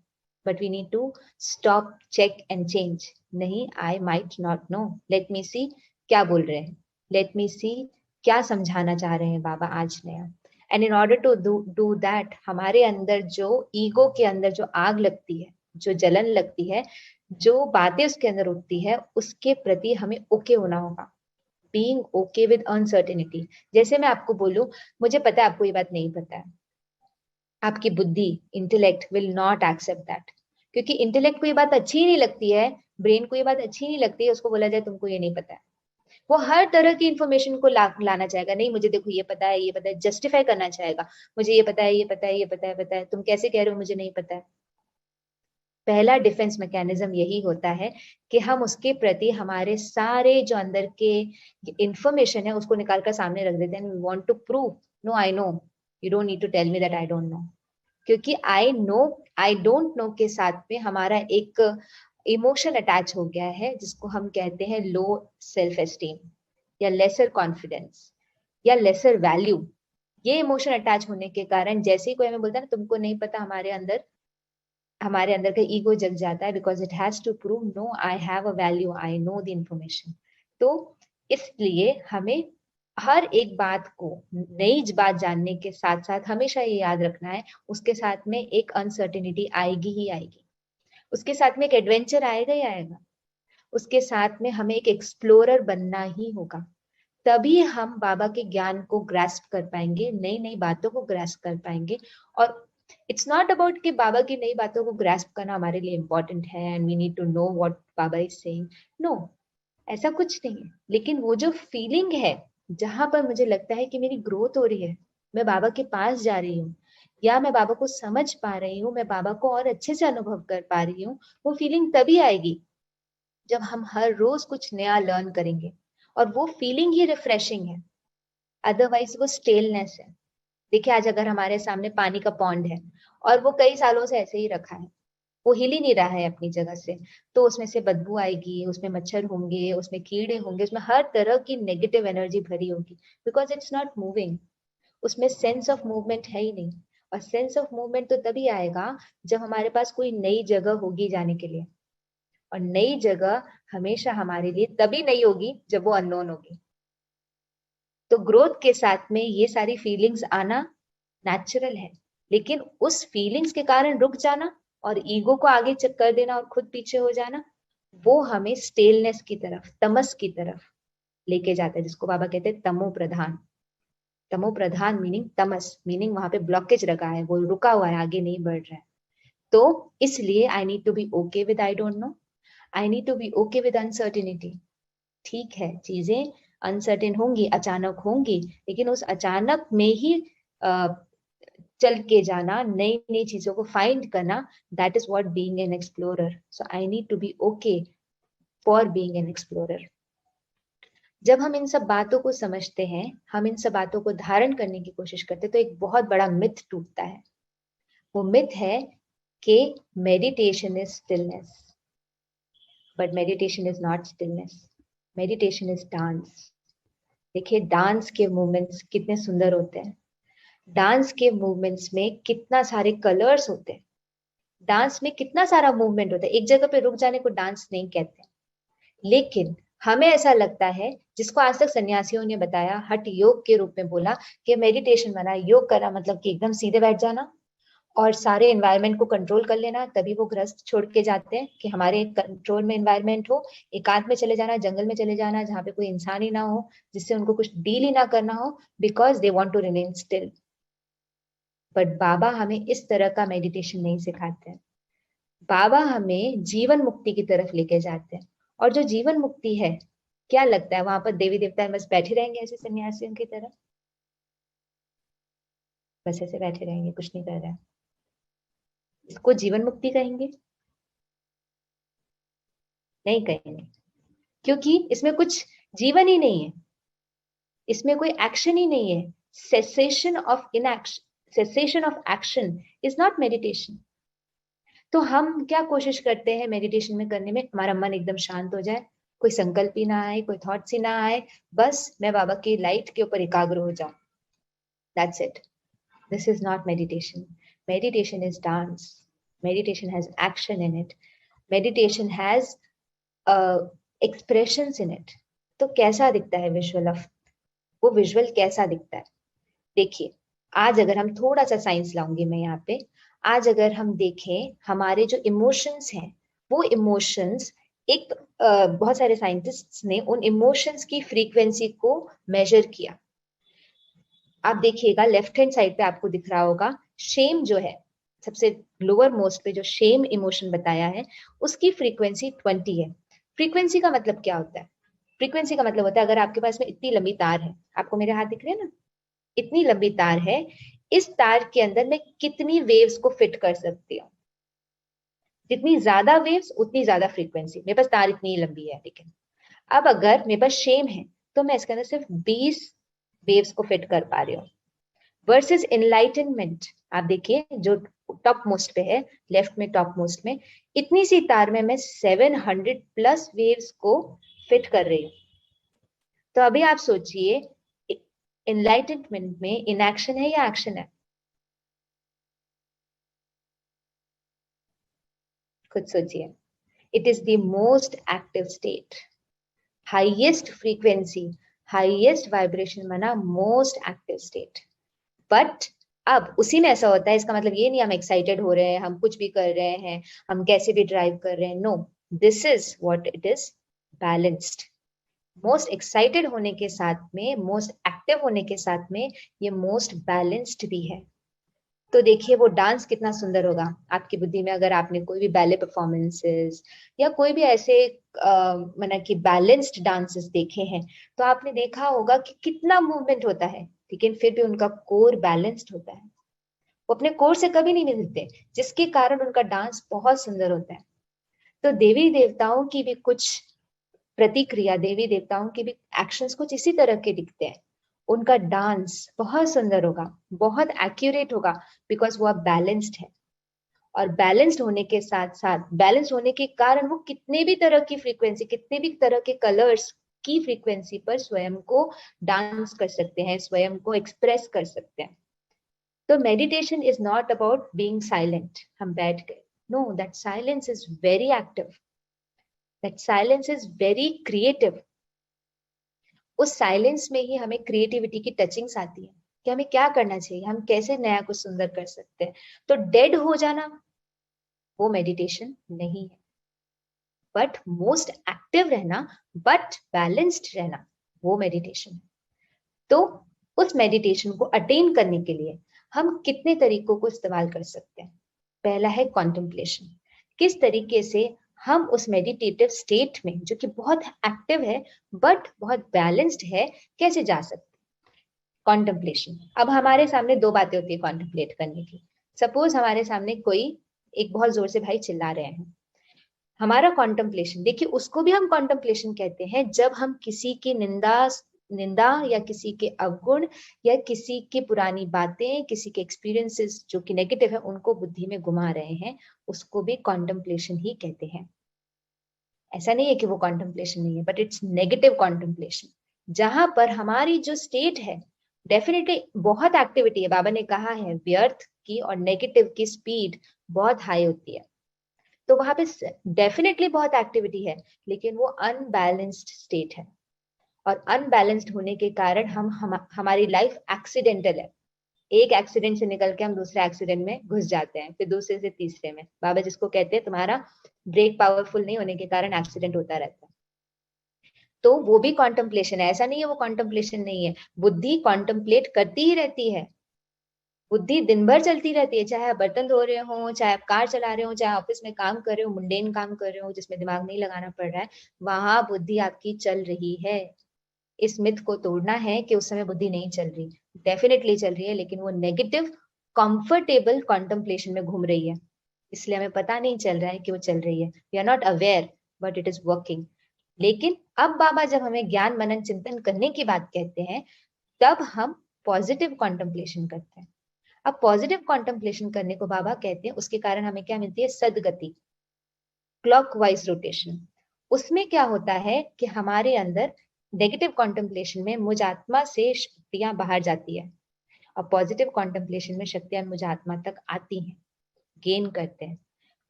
but we need to stop, check and change. नहीं, I might not know, let me see क्या बोल रहे हैं, लेट मी सी क्या समझाना चाह रहे हैं बाबा आज नया। And in order to do that, हमारे अंदर जो ईगो के अंदर जो आग लगती है, जो जलन लगती है, जो बातें उसके अंदर उठती है, उसके प्रति हमें ओके होना होगा। Being okay with uncertainty. जैसे मैं आपको बोलूं, मुझे पता है आपको ये बात नहीं पता है, आपकी बुद्धि, intellect will not accept that, क्योंकि इंटेलेक्ट को ये बात अच्छी ही नहीं लगती है, ब्रेन को ये बात अच्छी नहीं लगती है, उसको बोला जाए तुमको ये नहीं पता है। वो हर तरह की इंफॉर्मेशन को लाना चाहेगा, नहीं मुझे देखो ये पता है, ये पता है, जस्टिफाई करना चाहेगा, मुझे ये पता है, ये पता है, ये पता है, पता है, तुम कैसे कह रहे हो मुझे नहीं पता है। पहला डिफेंस मैकेनिज्म यही होता है कि हम उसके प्रति हमारे सारे जो अंदर के इंफॉर्मेशन है उसको निकाल कर सामने रख देते हैं। We want to prove, no I know, you don't need to tell me that I don't know. क्योंकि I know, I don't know के साथ में हमारा एक इमोशन अटैच हो गया है, जिसको हम कहते हैं लो सेल्फ एस्टीम या लेसर कॉन्फिडेंस या लेसर वैल्यू। ये इमोशन अटैच होने के कारण जैसे ही कोई हमें बोलता है ना तुमको नहीं पता, हमारे अंदर का ईगो जग जाता है, because it has to prove no I have a value, I know the information. तो इसलिए हमें हर एक बात को, नई बात जानने के साथ साथ हमेशा ये याद रखना है, उसके साथ में एक अनसर्टेनिटी आएगी ही आएगी, उसके साथ में एक एडवेंचर आएगा ही आएगा, उसके साथ में हमें एक एक्सप्लोरर बनना ही होगा। तभी हम बाबा के ज्ञान को ग्रास्प कर पाएंगे, नई नई बातों को ग्रास्प कर पाएंगे। और इट्स नॉट अबाउट कि बाबा की नई बातों को ग्रास्प करना हमारे लिए इम्पोर्टेंट है and we need to know what Baba is saying, no, ऐसा कुछ नहीं है। लेकिन वो जो फीलिंग है जहां पर मुझे लगता है कि मेरी ग्रोथ हो रही है, मैं बाबा के पास जा रही हूँ, या मैं बाबा को समझ पा रही हूँ, मैं बाबा को और अच्छे से अनुभव कर पा रही हूँ, वो फीलिंग तभी आएगी जब हम हर रोज कुछ नया लर्न करेंगे, और वो फीलिंग ही रिफ्रेशिंग है, अदरवाइज वो स्टेलनेस है। देखिए आज अगर हमारे सामने पानी का पॉन्ड है और वो कई सालों से ऐसे ही रखा है, वो हिल ही नहीं रहा है अपनी जगह से, तो उसमें से बदबू आएगी, उसमें मच्छर होंगे, उसमें कीड़े होंगे, उसमें हर तरह की नेगेटिव एनर्जी भरी होगी, बिकॉज इट्स नॉट मूविंग। उसमें सेंस ऑफ मूवमेंट है ही नहीं। और सेंस ऑफ मूवमेंट तो तभी आएगा जब हमारे पास कोई नई जगह होगी जाने के लिए, और नई जगह हमेशा हमारे लिए तभी नई होगी जब वो अननोन होगी। तो ग्रोथ के साथ में ये सारी फीलिंग्स आना नेचुरल है, लेकिन उस फीलिंग्स के कारण रुक जाना और ईगो को आगे कर देना और खुद पीछे हो जाना, वो हमें स्टेलनेस की तरफ, तमस की तरफ लेके जाता है, जिसको बाबा कहते हैं तमो प्रधान। तमो प्रधान मीनिंग तमस, मीनिंग वहां पे ब्लॉकेज लगा है, वो रुका हुआ है, आगे नहीं बढ़ रहा है। तो इसलिए I need to be okay with I don't know, I need to be okay with uncertainty. ठीक है, चीजें अनसर्टेन होंगी, अचानक होंगी, लेकिन उस अचानक में ही चल के जाना, नई नई चीजों को फाइंड करना, that is what being an explorer. So I need to be okay for being an explorer. जब हम इन सब बातों को समझते हैं, हम इन सब बातों को धारण करने की कोशिश करते हैं, तो एक बहुत बड़ा मिथ टूटता है। वो मिथ है कि meditation is stillness, but meditation is not stillness, meditation is dance. देखिए डांस के मूवमेंट्स कितने सुंदर होते हैं, डांस के मूवमेंट्स में कितना सारे कलर्स होते हैं, डांस में कितना सारा मूवमेंट होता है। एक जगह पे रुक जाने को डांस नहीं कहते, लेकिन हमें ऐसा लगता है, जिसको आज तक सन्यासियों ने बताया, हठ योग के रूप में बोला कि मेडिटेशन बना, योग करना मतलब कि एकदम सीधे बैठ जाना और सारे एनवायरनमेंट को कंट्रोल कर लेना। तभी वो गृहस्थ छोड़ के जाते हैं कि हमारे कंट्रोल में एनवायरनमेंट हो, एकांत में चले जाना, जंगल में चले जाना, जहाँ पे कोई इंसान ही ना हो, जिससे उनको कुछ डील ही ना करना हो, because they want to remain still. But Baba हमें इस तरह का मेडिटेशन नहीं सिखाते हैं। बाबा हमें जीवन मुक्ति की तरफ लेके जाते हैं। और जो जीवन मुक्ति है, क्या लगता है वहां पर देवी देवता बस बैठे रहेंगे ऐसे सन्यासियों की तरह, बस ऐसे बैठे रहेंगे, कुछ नहीं कर रहा है, इसको जीवन मुक्ति कहेंगे? नहीं कहेंगे, क्योंकि इसमें कुछ जीवन ही नहीं है, इसमें कोई एक्शन ही नहीं है। Cessation of inaction, cessation of action is not meditation. तो हम क्या कोशिश करते हैं मेडिटेशन में करने में, हमारा मन एकदम शांत हो जाए, कोई संकल्प ही ना आए, कोई थॉट्स ही ना आए, बस मैं बाबा की लाइट के ऊपर एकाग्र हो जाऊं, that's it. This is not meditation. Meditation is dance, meditation has action in it, meditation has expressions in it. तो कैसा दिखता है विजुअल ऑफ, वो विजुअल कैसा दिखता है? देखिए आज अगर हम थोड़ा सा साइंस लाऊंगी मैं यहाँ पे, आज अगर हम देखें हमारे जो इमोशंस हैं, वो इमोशंस एक बहुत सारे साइंटिस्ट्स ने उन इमोशंस की फ्रीक्वेंसी को मेजर किया। आप देखिएगा लेफ्ट हैंड साइड पे आपको दिख रहा होगा, शेम जो है सबसे लोअर मोस्ट पे, जो शेम इमोशन बताया है, उसकी फ्रीक्वेंसी 20 है। फ्रीक्वेंसी का मतलब क्या होता है? फ्रीक्वेंसी का मतलब होता है, अगर आपके पास में इतनी लंबी तार है, आपको मेरे हाथ दिख रहे हैं ना, इतनी लंबी तार है, इस तार के अंदर मैं कितनी वेव्स को फिट कर सकती हूँ? जितनी ज्यादा वेव्स उतनी ज्यादा फ्रीक्वेंसी। मेरे पास तार इतनी ही लंबी है, लेकिन अब अगर मेरे पास शेम है तो मैं इसके अंदर सिर्फ 20 वेव्स को फिट कर पा रही हूँ। वर्सेस एनलाइटनमेंट, आप देखिए जो टॉप मोस्ट पे है, लेफ्ट में टॉप मोस्ट में, इतनी सी तार में मैं 700 प्लस वेव्स को फिट कर रही हूँ। तो अभी आप सोचिए, एनलाइटनमेंट में इनएक्शन है या एक्शन है? खुद सोचिए। It is the most active state, highest frequency, highest vibration माना मोस्ट एक्टिव स्टेट। बट अब उसी में ऐसा होता है, इसका मतलब ये नहीं हम एक्साइटेड हो रहे हैं, हम कुछ भी कर रहे हैं, हम कैसे भी ड्राइव कर रहे हैं, no, this is what it is, balanced. Most excited होने के साथ में, मोस्ट एक्टिव होने के साथ में, ये मोस्ट बैलेंस्ड भी है। तो देखिए वो डांस कितना सुंदर होगा आपकी बुद्धि में, अगर आपने कोई भी बैले परफॉर्मेंसेस या कोई भी ऐसे माना कि बैलेंस्ड डांसेस देखे हैं, तो आपने देखा होगा कि कितना मूवमेंट होता है, लेकिन फिर भी उनका कोर बैलेंस्ड होता है। वो अपने कोर से कभी नहीं निकलते, जिसके कारण उनका डांस बहुत सुंदर होता है। तो देवी देवताओं की भी कुछ प्रतिक्रिया, देवी देवताओं के भी एक्शंस कुछ इसी तरह के दिखते हैं। उनका डांस बहुत सुंदर होगा, बहुत एक्यूरेट होगा, बिकॉज वो अब बैलेंस्ड है। और बैलेंस्ड होने के साथ साथ, बैलेंस्ड होने के कारण वो कितने भी तरह की फ्रीक्वेंसी, कितने भी तरह के कलर्स की फ्रीक्वेंसी पर स्वयं को डांस कर सकते हैं, स्वयं को एक्सप्रेस कर सकते हैं। तो meditation is not about being silent, हम बैठ गए। No, that silence is very active, that silence is very creative. उस साइलेंस में ही हमें क्रिएटिविटी की टचिंग्स आती है कि हमें क्या करना चाहिए, हम कैसे नया कुछ सुंदर कर सकते हैं। तो डेड हो जाना वो मेडिटेशन नहीं है, बट मोस्ट एक्टिव रहना, बट बैलेंस्ड रहना, वो मेडिटेशन है। तो उस मेडिटेशन को अटेन करने के लिए हम कितने तरीकों को इस्तेमाल कर सकते हैं। पहला है कॉन्टेम्पलेशन। किस तरीके से हम उस मेडिटेटिव स्टेट में, जो कि बहुत एक्टिव है बट बहुत बैलेंस्ड है, कैसे जा सकते हैं। कॉन्टेम्पलेशन, अब हमारे सामने दो बातें होती है कॉन्टेम्पलेट करने की। सपोज हमारे सामने कोई एक बहुत जोर से भाई चिल्ला रहे हैं, हमारा कॉन्टेम्पलेशन, देखिए उसको भी हम कॉन्टेम्पलेशन कहते हैं, जब हम किसी की निंदा या किसी के अवगुण या किसी की पुरानी बातें, किसी के एक्सपीरियंसेस जो कि नेगेटिव है, उनको बुद्धि में घुमा रहे हैं, उसको भी कॉन्टेम्पलेशन ही कहते हैं। ऐसा नहीं है कि वो कॉन्टेम्पलेशन नहीं है, बट इट्स नेगेटिव कॉन्टेम्पलेशन, जहां पर हमारी जो स्टेट है, डेफिनेटली बहुत एक्टिविटी है। बाबा ने कहा है व्यर्थ की और नेगेटिव की स्पीड बहुत हाई होती है, तो वहां पे डेफिनेटली बहुत एक्टिविटी है, लेकिन वो अनबैलेंस्ड स्टेट है। और अनबैलेंस्ड होने के कारण हमारी लाइफ एक्सीडेंटल है। एक एक्सीडेंट से निकल के हम दूसरे एक्सीडेंट में घुस जाते हैं, फिर दूसरे से तीसरे में। बाबा जिसको कहते हैं तुम्हारा ब्रेक पावरफुल नहीं होने के कारण एक्सीडेंट होता रहता है। तो वो भी कॉन्टेम्पलेशन है, ऐसा नहीं है वो कॉन्टेम्पलेशन नहीं है। बुद्धि कॉन्टेम्पलेट करती ही रहती है, बुद्धि दिन भर चलती रहती है, चाहे आप बर्तन धो रहे हो, चाहे आप कार चला रहे हो, चाहे ऑफिस में काम कर रहे हो, मुंडेन काम कर रहे हो जिसमें दिमाग नहीं लगाना पड़ रहा है, वहां बुद्धि आपकी चल रही है। इस मिथ को तोड़ना है कि उस समय बुद्धि नहीं चल रही, डेफिनेटली चल रही है, लेकिन वो नेगेटिव कंफर्टेबल कॉन्टेम्पलेशन में घूम रही है, इसलिए हमें पता नहीं चल रहा है कि वो चल रही है। We are not aware, but it is working. लेकिन अब बाबा जब हमें ज्ञान मनन चिंतन करने की बात कहते हैं, तब हम पॉजिटिव कॉन्टेम्पलेशन करते हैं। अब पॉजिटिव कॉन्टेम्पलेशन करने को बाबा कहते हैं, उसके कारण हमें क्या मिलती है, सदगति, क्लॉकवाइज रोटेशन। उसमें क्या होता है कि हमारे अंदर नेगेटिव कॉन्टेम्पलेशन में मुझ आत्मा से शक्तियां बाहर जाती है, और पॉजिटिव कॉन्टेम्पलेशन में शक्तियां मुझ आत्मा तक आती हैं, गेन करते हैं।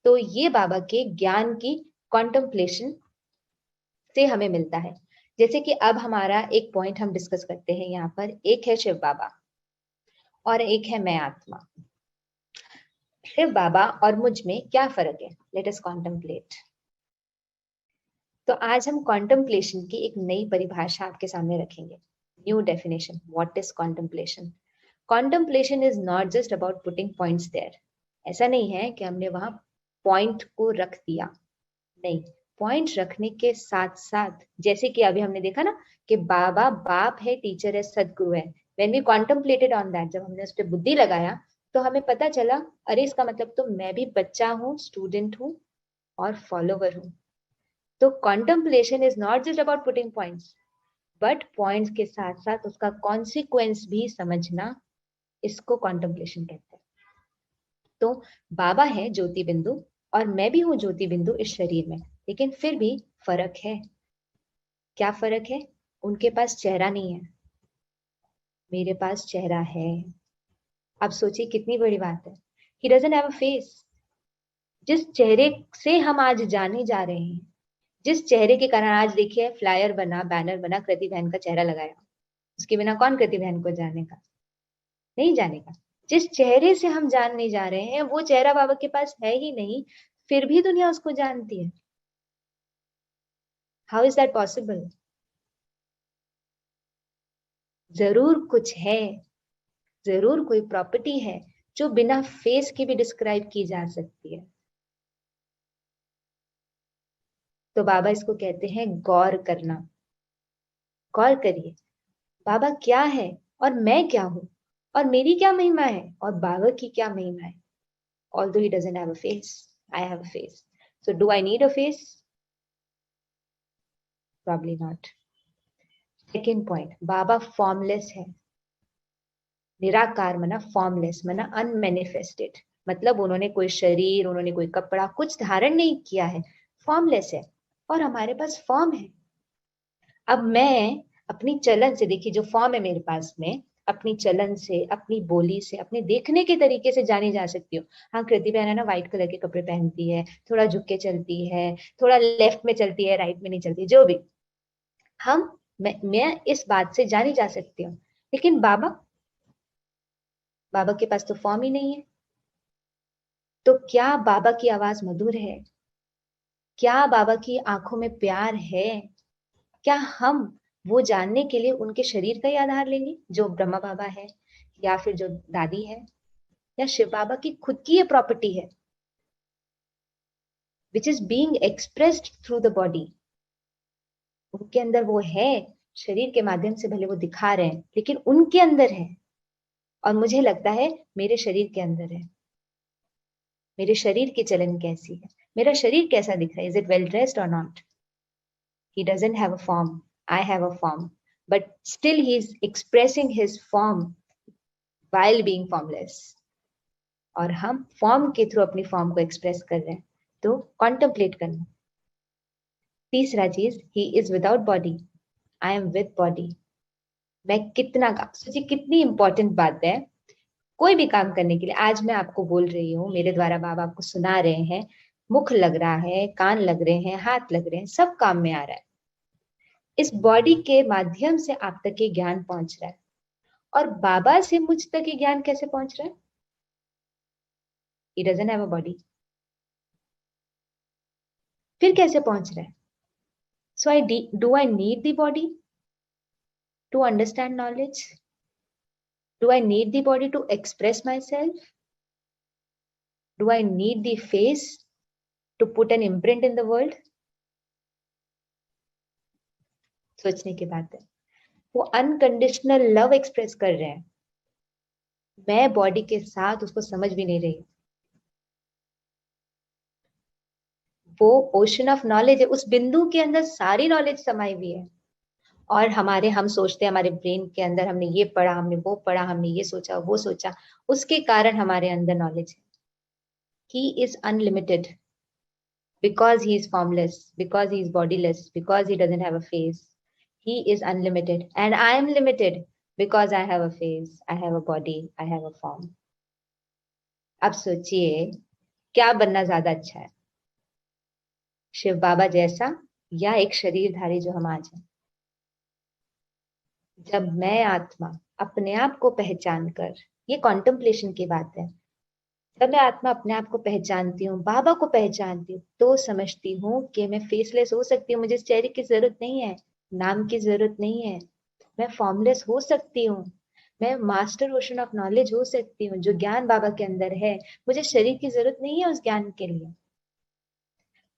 तो ये बाबा के ज्ञान की कॉन्टेम्पलेशन से हमें मिलता है। जैसे कि अब हमारा एक पॉइंट हम डिस्कस करते हैं यहाँ पर, एक है शिव बाबा और एक है मैं आत्मा। शिव बाबा और मुझ में क्या फर्क है, लेट अस कॉन्टेम्पलेट। तो आज हम कॉन्टेम्पलेशन की एक नई परिभाषा आपके सामने रखेंगे, new definition. What is contemplation? Contemplation is not just about putting points there. ऐसा नहीं है कि हमने वहां पॉइंट को रख दिया, नहीं, पॉइंट रखने के साथ साथ, जैसे कि अभी हमने देखा ना कि बाबा बाप है, टीचर है, सदगुरु है। When we contemplated on that, जब हमने उस पर बुद्धि लगाया, तो हमें पता चला, अरे इसका मतलब तो मैं भी बच्चा हूँ, स्टूडेंट हूँ और फॉलोवर हूँ। तो contemplation is not just about putting points, but points के साथ साथ उसका कॉन्सिक्वेंस भी समझना, इसको कॉन्टेम्पलेशन कहते हैं। तो बाबा है ज्योति बिंदु और मैं भी हूं ज्योति बिंदु इस शरीर में, लेकिन फिर भी फर्क है। क्या फर्क है? उनके पास चेहरा नहीं है, मेरे पास चेहरा है। अब सोचिए कितनी बड़ी बात है। He doesn't have a face. जिस चेहरे से हम आज जाने जा रहे हैं, जिस चेहरे के कारण आज देखिए फ्लायर बना, बैनर बना, कृति बहन का चेहरा लगाया, उसके बिना कौन कृति बहन को जानेगा? नहीं जानेगा। जिस चेहरे से हम जानने जा रहे हैं, वो चेहरा बाबा के पास है ही नहीं, फिर भी दुनिया उसको जानती है। How is that possible? जरूर कुछ है, जरूर कोई प्रॉपर्टी है जो बिना फेस के भी डिस्क्राइब की जा सकती है। तो बाबा इसको कहते हैं गौर करना। गौर करिए, बाबा क्या है और मैं क्या हूं। और मेरी क्या महिमा है और बाबा की क्या महिमा है. Although he doesn't have a face, I have a face. So do I need a face? Probably not. Second point, Baba formless है. निराकार मना फॉर्मलेस मना अनमैनिफेस्टेड. मतलब उन्होंने कोई शरीर, उन्होंने कोई कपड़ा कुछ धारण नहीं किया है, फॉर्मलेस है. और हमारे पास फॉर्म है. अब मैं अपनी चलन से, देखिए जो फॉर्म है मेरे पास में, अपनी चलन से, अपनी बोली से, अपने देखने के तरीके से जानी जा सकती हूँ. हाँ, कृति बहन है ना, व्हाइट कलर के कपड़े पहनती है, थोड़ा झुक के चलती है, थोड़ा लेफ्ट में चलती है, राइट में नहीं चलती, जो भी. मैं इस बात से जानी जा सकती हूँ. लेकिन बाबा, बाबा के पास तो फॉर्म ही नहीं है. तो क्या बाबा की आवाज मधुर है? क्या बाबा की आंखों में प्यार है? क्या हम वो जानने के लिए उनके शरीर का ही आधार लेंगे, जो ब्रह्मा बाबा है, या फिर जो दादी है, या शिव बाबा की खुद की ये प्रॉपर्टी है, which is being expressed through the body. उनके अंदर वो है, शरीर के माध्यम से भले वो दिखा रहे हैं, लेकिन उनके अंदर है. और मुझे लगता है मेरे शरीर के अंदर है. मेरे शरीर की चलन कैसी है, मेरा शरीर कैसा दिख रहा है, इज इट वेल ड्रेस्ड और not. He doesn't have a form, I have a form, but still he is expressing his form while being formless. और हम फॉर्म के थ्रू अपनी फॉर्म को एक्सप्रेस कर रहे हैं. तो कॉन्टेम्पलेट करना. तीसरा चीज, he is without body, I am with body. मैं कितना काम, सोचिए कितनी इंपॉर्टेंट बात है. कोई भी काम करने के लिए, आज मैं आपको बोल रही हूँ, मेरे द्वारा बाबा आपको सुना रहे हैं, मुख लग रहा है, कान लग रहे हैं, हाथ लग रहे हैं, सब काम में आ रहा है. इस बॉडी के माध्यम से आप तक ये ज्ञान पहुंच रहा है. और बाबा से मुझ तक ये ज्ञान कैसे पहुंच रहा है? He doesn't have a body. फिर कैसे पहुंच रहा है? So do I need the body to understand knowledge? Do I need the body to express myself? Do I need the face to put an imprint in the world? सोचने की बात है. वो अनकंडीशनल लव एक्सप्रेस कर रहे हैं. मैं body के साथ उसको समझ भी नहीं रही. वो ओशन ऑफ नॉलेज है, उस बिंदु के अंदर सारी नॉलेज समाई हुई है. और हम सोचते हैं हमारे ब्रेन के अंदर हमने ये पढ़ा, हमने वो पढ़ा, हमने ये सोचा, वो सोचा, उसके कारण हमारे अंदर नॉलेज है. He is unlimited because he is formless, because he is bodiless, because he doesn't have a face. He is unlimited and I am limited because I have a face, I have a body, I have a form. अब सोचिए क्या बनना ज्यादा अच्छा है, शिव बाबा जैसा या एक शरीरधारी जो हम आज हैं. जब मैं आत्मा अपने आप को पहचान कर, ये कॉन्टेम्पलेशन की बात है, जब मैं आत्मा अपने आप को पहचानती हूँ, बाबा को पहचानती हूँ, तो समझती हूँ कि मैं फेसलेस हो सकती हूँ. मुझे इस चेहरे की जरूरत नहीं है, नाम की जरूरत नहीं है. मैं फॉर्मलेस हो सकती हूँ. मैं मास्टर ओशन ऑफ नॉलेज हो सकती हूँ. जो ज्ञान बाबा के अंदर है, मुझे शरीर की जरूरत नहीं है उस ज्ञान के लिए.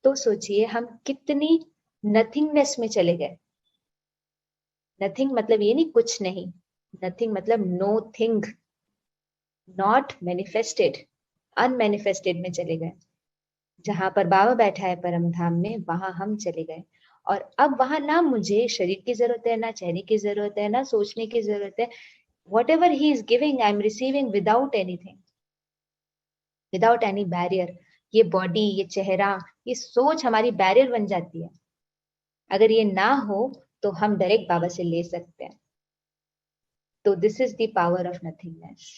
तो सोचिए हम कितनी नथिंगनेस में चले गए. नथिंग मतलब ये नहीं कुछ नहीं, नथिंग मतलब know thing, not manifested, unmanifested में चले गए. जहां पर बाबा बैठा है परम धाम में, वहां हम चले गए. और अब वहां ना मुझे शरीर की जरूरत है, ना चेहरे की जरूरत है, ना सोचने की जरूरत है. whatever he is giving, I am receiving without anything, without any barrier. ये बॉडी, ये चेहरा, ये सोच हमारी बैरियर बन जाती है. अगर ये ना हो तो हम डायरेक्ट बाबा से ले सकते हैं. तो this is the power of nothingness.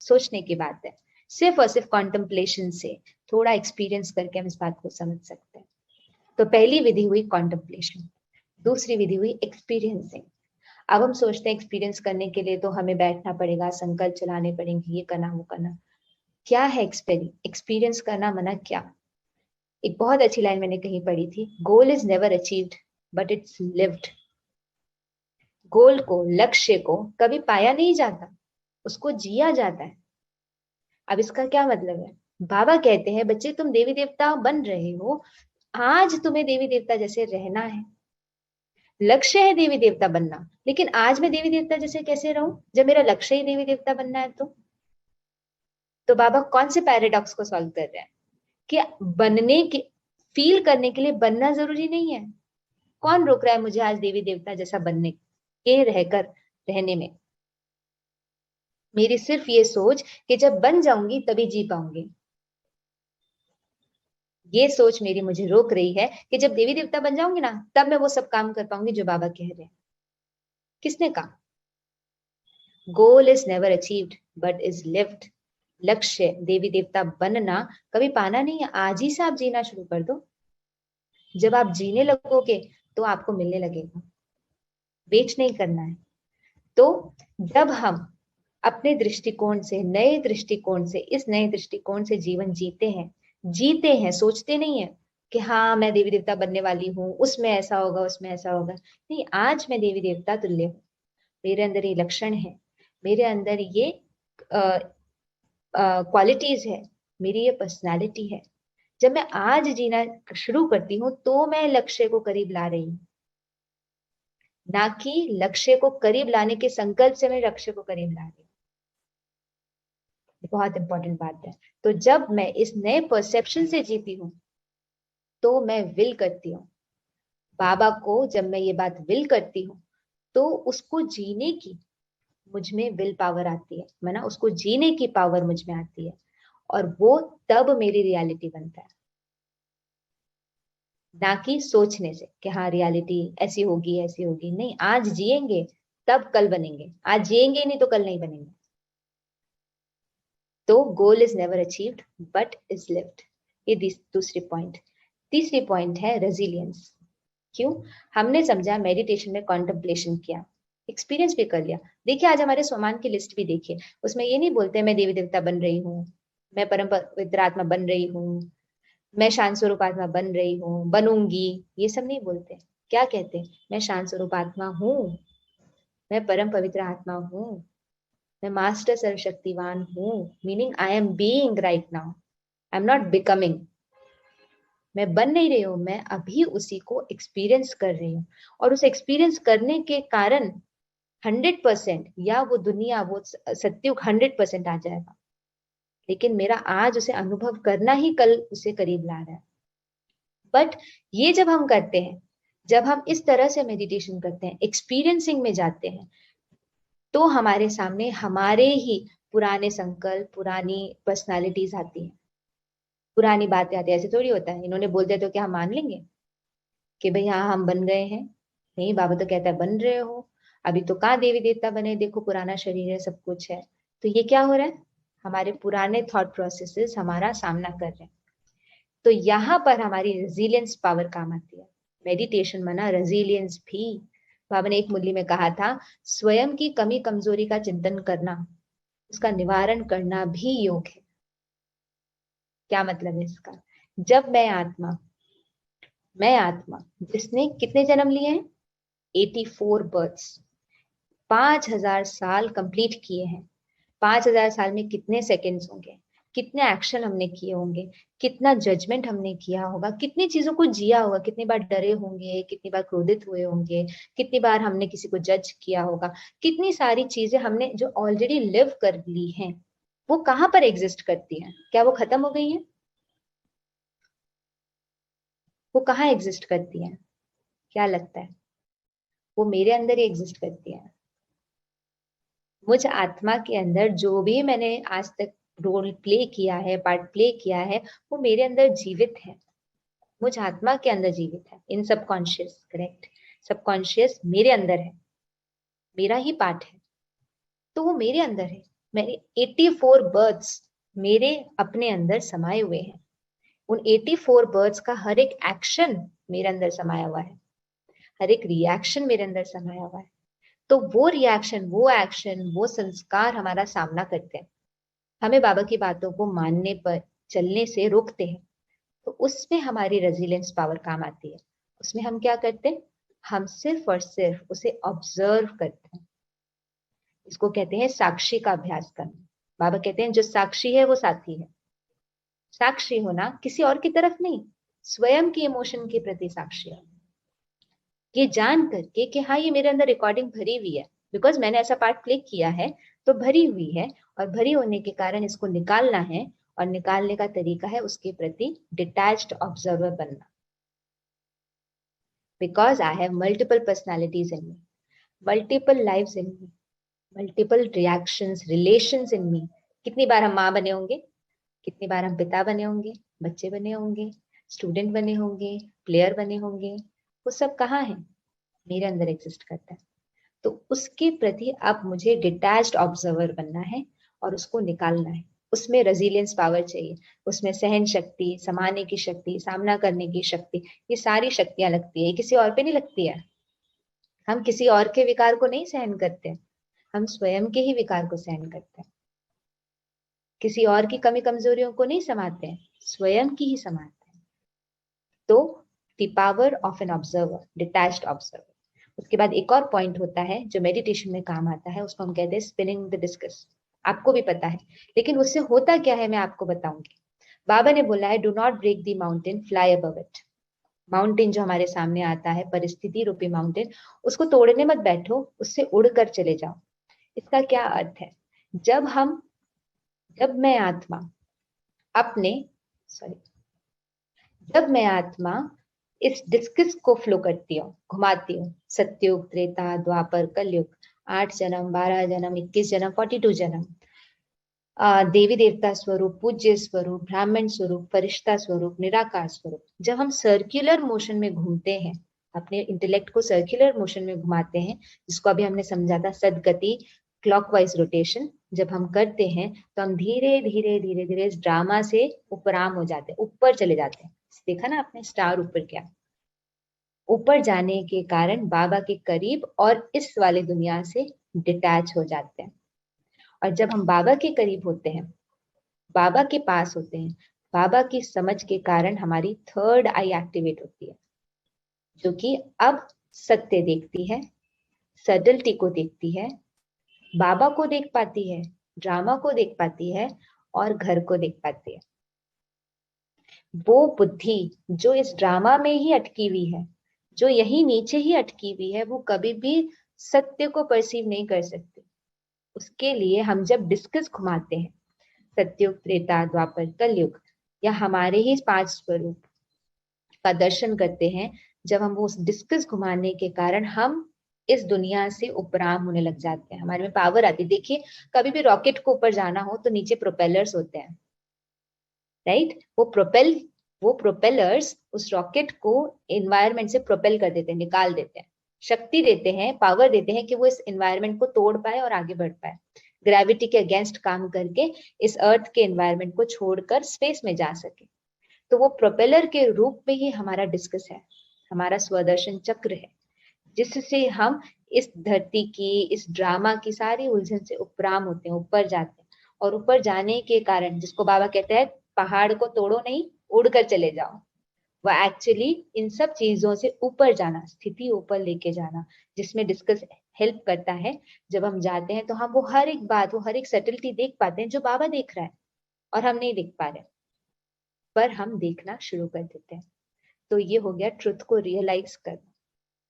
सोचने की बात है. सिर्फ और सिर्फ कॉन्टेम्पलेशन से, थोड़ा एक्सपीरियंस करके हम इस बात को समझ सकते हैं. तो पहली विधि हुई कॉन्टेम्पलेशन, दूसरी विधि हुई एक्सपीरियंसिंग. अब हम सोचते हैं एक्सपीरियंस करने के लिए तो हमें बैठना पड़ेगा, संकल्प चलाने पड़ेंगे, ये करना वो करना. क्या है एक्सपीरियंस करना मना क्या? एक बहुत अच्छी लाइन मैंने कहीं पढ़ी थी, goal is never achieved but it's lived. Goal को, लक्ष्य को कभी पाया नहीं जाता, उसको जिया जाता है. अब इसका क्या मतलब है? बाबा कहते हैं बच्चे तुम देवी देवता बन रहे हो, आज तुम्हें देवी देवता जैसे रहना है. लक्ष्य है देवी देवता बनना, लेकिन आज मैं देवी देवता जैसे कैसे रहूं जब मेरा लक्ष्य ही देवी देवता बनना है? तो बाबा कौन से पैराडॉक्स को सॉल्व कर रहे हैं कि बनने के, फील करने के लिए बनना जरूरी नहीं है। कौन रोक रहा है मुझे आज देवी देवता जैसा बनने के रहकर रहने में? मेरी सिर्फ ये सोच कि जब बन जाऊंगी तभी जी पाऊंगी, ये सोच मेरी मुझे रोक रही है कि जब देवी देवता बन जाऊंगी ना तब मैं वो सब काम कर पाऊंगी जो बाबा कह रहे हैं। किसने कहा? गोल is never achieved but is lived. लक्ष्य देवी देवता बनना कभी पाना नहीं है, आज ही से आप जीना शुरू कर दो। जब आप जीने लगोगे तो आपको मिलने लगेगा, वेट नहीं करना है। तो जब हम अपने दृष्टिकोण से, नए दृष्टिकोण से, इस नए दृष्टिकोण से जीवन जीते हैं, सोचते नहीं है कि हाँ मैं देवी देवता बनने वाली हूँ, उसमें ऐसा होगा, उसमें ऐसा होगा। नहीं, आज मैं देवी देवता तुल्य हूँ, मेरे अंदर ये लक्षण है, मेरे अंदर ये क्वालिटीज है, मेरी ये पर्सनालिटी है। जब मैं आज जीना शुरू करती हूँ तो मैं लक्ष्य को करीब ला रही हूँ, ना कि लक्ष्य को करीब लाने के संकल्प से मैं लक्ष्य को करीब ला रही हूँ। बहुत इंपॉर्टेंट बात है। तो जब मैं इस नए परसेप्शन से जीती हूँ तो मैं विल करती हूँ बाबा को। जब मैं ये बात विल करती हूँ तो उसको जीने की मुझ में विल पावर आती है, मैं ना उसको जीने की पावर मुझ में आती है, और वो तब मेरी रियलिटी बनता है, ना कि सोचने से कि हाँ रियलिटी ऐसी होगी ऐसी होगी। नहीं, आज जिएंगे तब कल बनेंगे, आज जिएंगे नहीं तो कल नहीं बनेंगे। तो गोल is never achieved but is lived, ये दूसरी पॉइंट। तीसरी पॉइंट है रेजिलियंस। क्यों? हमने समझा मेडिटेशन में कॉन्टेम्पलेशन किया, एक्सपीरियंस भी कर लिया। देखिए आज हमारे स्वमान की लिस्ट भी देखिए, उसमें ये नहीं बोलते मैं देवी देवता बन रही हूँ, मैं परम पवित्र आत्मा बन रही हूँ, मैं शांत स्वरूप आत्मा बन रही हूँ, बनूंगी, ये सब नहीं बोलते। क्या कहते हैं? मैं शांत स्वरूप आत्मा हूँ, मैं परम पवित्र आत्मा हूँ, मैं मास्टर सर्वशक्तिवान हूँ। Meaning I am being right now, I am not becoming. मैं बन नहीं रही हूँ, मैं अभी उसी को एक्सपीरियंस कर रही हूँ, और उस एक्सपीरियंस करने के कारण 100% या वो दुनिया, वो सत्युग 100% आ जाएगा, लेकिन मेरा आज उसे अनुभव करना ही कल उसे करीब ला रहा है। बट ये जब हम करते हैं, जब हम इस तरह से मेडिटेशन करते हैं, एक्सपीरियंसिंग में जाते हैं, तो हमारे सामने हमारे ही पुराने संकल्प, पुरानी पर्सनालिटीज आती हैं, पुरानी बातें आती है। ऐसे थोड़ी होता है इन्होंने बोल दिया तो क्या हम मान लेंगे कि भाई हाँ हम बन गए हैं? नहीं, बाबा तो कहता है बन रहे हो, अभी तो कहाँ देवी देवता बने, देखो पुराना शरीर है, सब कुछ है। तो ये क्या हो रहा है? हमारे पुराने थॉट प्रोसेसेस हमारा सामना कर रहे हैं। तो यहाँ पर हमारी रेजिलियंस पावर काम आती है। मेडिटेशन मना रेजिलियंस भी। बाबा ने एक मुरली में कहा था, स्वयं की कमी कमजोरी का चिंतन करना, उसका निवारण करना भी योग है। क्या मतलब है इसका? जब मैं आत्मा जिसने कितने जन्म लिए हैं? 84 बर्थ्स, 5000 साल कंप्लीट किए हैं। 5000 साल में कितने सेकंड्स होंगे, कितने एक्शन हमने किए होंगे, कितना जजमेंट हमने किया होगा, कितनी चीजों को जिया होगा, कितनी बार डरे होंगे, कितनी बार क्रोधित हुए होंगे, कितनी बार हमने किसी को जज किया होगा, कितनी सारी चीजें हमने जो ऑलरेडी लिव कर ली हैं, वो कहाँ पर एग्जिस्ट करती हैं? क्या वो खत्म हो गई हैं? वो कहाँ एग्जिस्ट करती हैं? क्या लगता है? वो मेरे अंदर ही एग्जिस्ट करती है। मुझ आत्मा के अंदर जो भी मैंने आज तक रोल प्ले किया है, पार्ट प्ले किया है, वो मेरे अंदर जीवित है, मुझ आत्मा के अंदर जीवित है। इन सबकॉन्शियस, करेक्ट, सबकॉन्शियस मेरे अंदर है, मेरा ही पार्ट है, तो वो मेरे अंदर है। मेरे 84 बर्थ्स मेरे अपने अंदर समाये हुए हैं। उन 84 बर्थ्स का हर एक एक्शन मेरे अंदर समाया हुआ है, हर एक रिएक्शन मेरे अंदर समाया हुआ है। तो वो रिएक्शन, वो एक्शन, वो संस्कार हमारा सामना करते हैं, हमें बाबा की बातों को मानने पर, चलने से रोकते हैं। तो उसमें हमारी रेजिलियंस पावर काम आती है। उसमें हम क्या करते हैं? हम सिर्फ और सिर्फ उसे ऑब्जर्व करते हैं। इसको कहते हैं साक्षी का अभ्यास करना। बाबा कहते हैं जो साक्षी है वो साथी है। साक्षी होना किसी और की तरफ नहीं, स्वयं की इमोशन के प्रति साक्षी होना। ये जान करके कि हाँ ये मेरे अंदर रिकॉर्डिंग भरी हुई है, बिकॉज मैंने ऐसा पार्ट क्लिक किया है तो भरी हुई है, और भरी होने के कारण इसको निकालना है, और निकालने का तरीका है उसके प्रति डिटैच्ड ऑब्जर्वर बनना। Because I have multiple personalities in me, multiple lives in me, multiple reactions, relations in me. कितनी बार हम माँ बने होंगे, कितनी बार हम पिता बने होंगे, बच्चे बने होंगे, स्टूडेंट बने होंगे, प्लेयर बने होंगे, वो सब कहाँ है? मेरे अंदर एग्जिस्ट करता है। तो उसके प्रति अब मुझे डिटैच्ड ऑब्जर्वर बनना है और उसको निकालना है। उसमें रेजिलियंस पावर चाहिए, उसमें सहन शक्ति, समाने की शक्ति, सामना करने की शक्ति, ये सारी शक्तियां लगती है, किसी और पे नहीं लगती है। हम किसी और के विकार को नहीं सहन करते, हम स्वयं के ही विकार को सहन करते हैं। किसी और की कमी कमजोरियों को नहीं समाते हैं, स्वयं की ही समाते हैं। तो the power of an observer, detached observer. उसके बाद एक और पॉइंट होता है जो मेडिटेशन में काम आता है, उसको हम कहते हैं स्पिनिंग द डिस्कस। आपको भी पता है, लेकिन उससे होता क्या है मैं आपको बताऊंगी। बाबा ने बोला है do not break the mountain, fly above it. Mountain जो हमारे सामने आता है, परिस्थिति रूपी माउंटेन, उसको तोड़ने मत बैठो, उससे उड़कर चले जाओ। इसका क्या अर्थ है? जब हम, जब मैं आत्मा अपने, सॉरी, जब मैं आत्मा इस डिस्कस को फ्लो करती हूँ, घुमाती हूँ, सत्युग, त्रेता, द्वापर, कलयुग, 8 जन्म, 12 जन्म, 21 जन्म, 42 जन्म, देवी देवता स्वरूप, पूज्य स्वरूप, ब्राह्मण स्वरूप, फरिश्ता स्वरूप, निराकार स्वरूप, जब हम सर्कुलर मोशन में घूमते हैं, अपने इंटेलेक्ट को सर्कुलर मोशन में घुमाते हैं, जिसको अभी हमने समझा था सदगति, क्लॉकवाइज रोटेशन, जब हम करते हैं तो हम धीरे धीरे धीरे धीरे इस ड्रामा से उपराम हो जाते हैं, ऊपर चले जाते हैं। देखा ना आपने स्टार ऊपर क्या, ऊपर जाने के कारण बाबा के करीब और इस वाले दुनिया से डिटैच हो जाते हैं। और जब हम बाबा के करीब होते हैं, बाबा के पास होते हैं, बाबा की समझ के कारण हमारी थर्ड आई एक्टिवेट होती है, जो कि अब सत्य देखती है, सडलिटी को देखती है, बाबा को देख पाती है, ड्रामा को देख पाती है, और घर को देख पाती है। वो बुद्धि जो इस ड्रामा में ही अटकी हुई है, जो यही नीचे ही अटकी हुई है, वो कभी भी सत्य को परसीव नहीं कर सकती। उसके लिए हम जब डिस्कस घुमाते हैं, सत्युग, त्रेता, द्वापर, कलयुग, या हमारे ही 5 स्वरूप का दर्शन करते हैं, जब हम वो डिस्कस घुमाने के कारण हम इस दुनिया से उपराम होने लग जाते हैं, हमारे में पावर आती है। देखिए, कभी भी रॉकेट को ऊपर जाना हो तो नीचे प्रोपेलर्स होते हैं, राइट? वो प्रोपेलर्स उस रॉकेट को एनवायरनमेंट से प्रोपेल कर देते हैं, निकाल देते हैं, शक्ति देते हैं, पावर देते हैं कि वो इस एनवायरनमेंट को तोड़ पाए और आगे बढ़ पाए, ग्रेविटी के अगेंस्ट काम करके इस अर्थ के एनवायरनमेंट को छोड़कर स्पेस में जा सके। तो वो प्रोपेलर के रूप में ही हमारा डिस्कस है, हमारा स्वदर्शन चक्र है, जिससे हम इस धरती की, इस ड्रामा की सारी उलझन से उपराम होते हैं, ऊपर जाते हैं। और ऊपर जाने के कारण, जिसको बाबा कहते हैं पहाड़ को तोड़ो नहीं, उड़कर चले जाओ, वो एक्चुअली इन सब चीजों से ऊपर जाना, स्थिति ऊपर लेके जाना, जिसमें डिस्कस हेल्प करता है। जब हम जाते हैं तो हम वो हर एक बात, वो हर एक सटलिटी देख पाते हैं जो बाबा देख रहा है और हम नहीं देख पा रहे, पर हम देखना शुरू कर देते हैं। तो ये हो गया ट्रुथ को रियलाइज करना।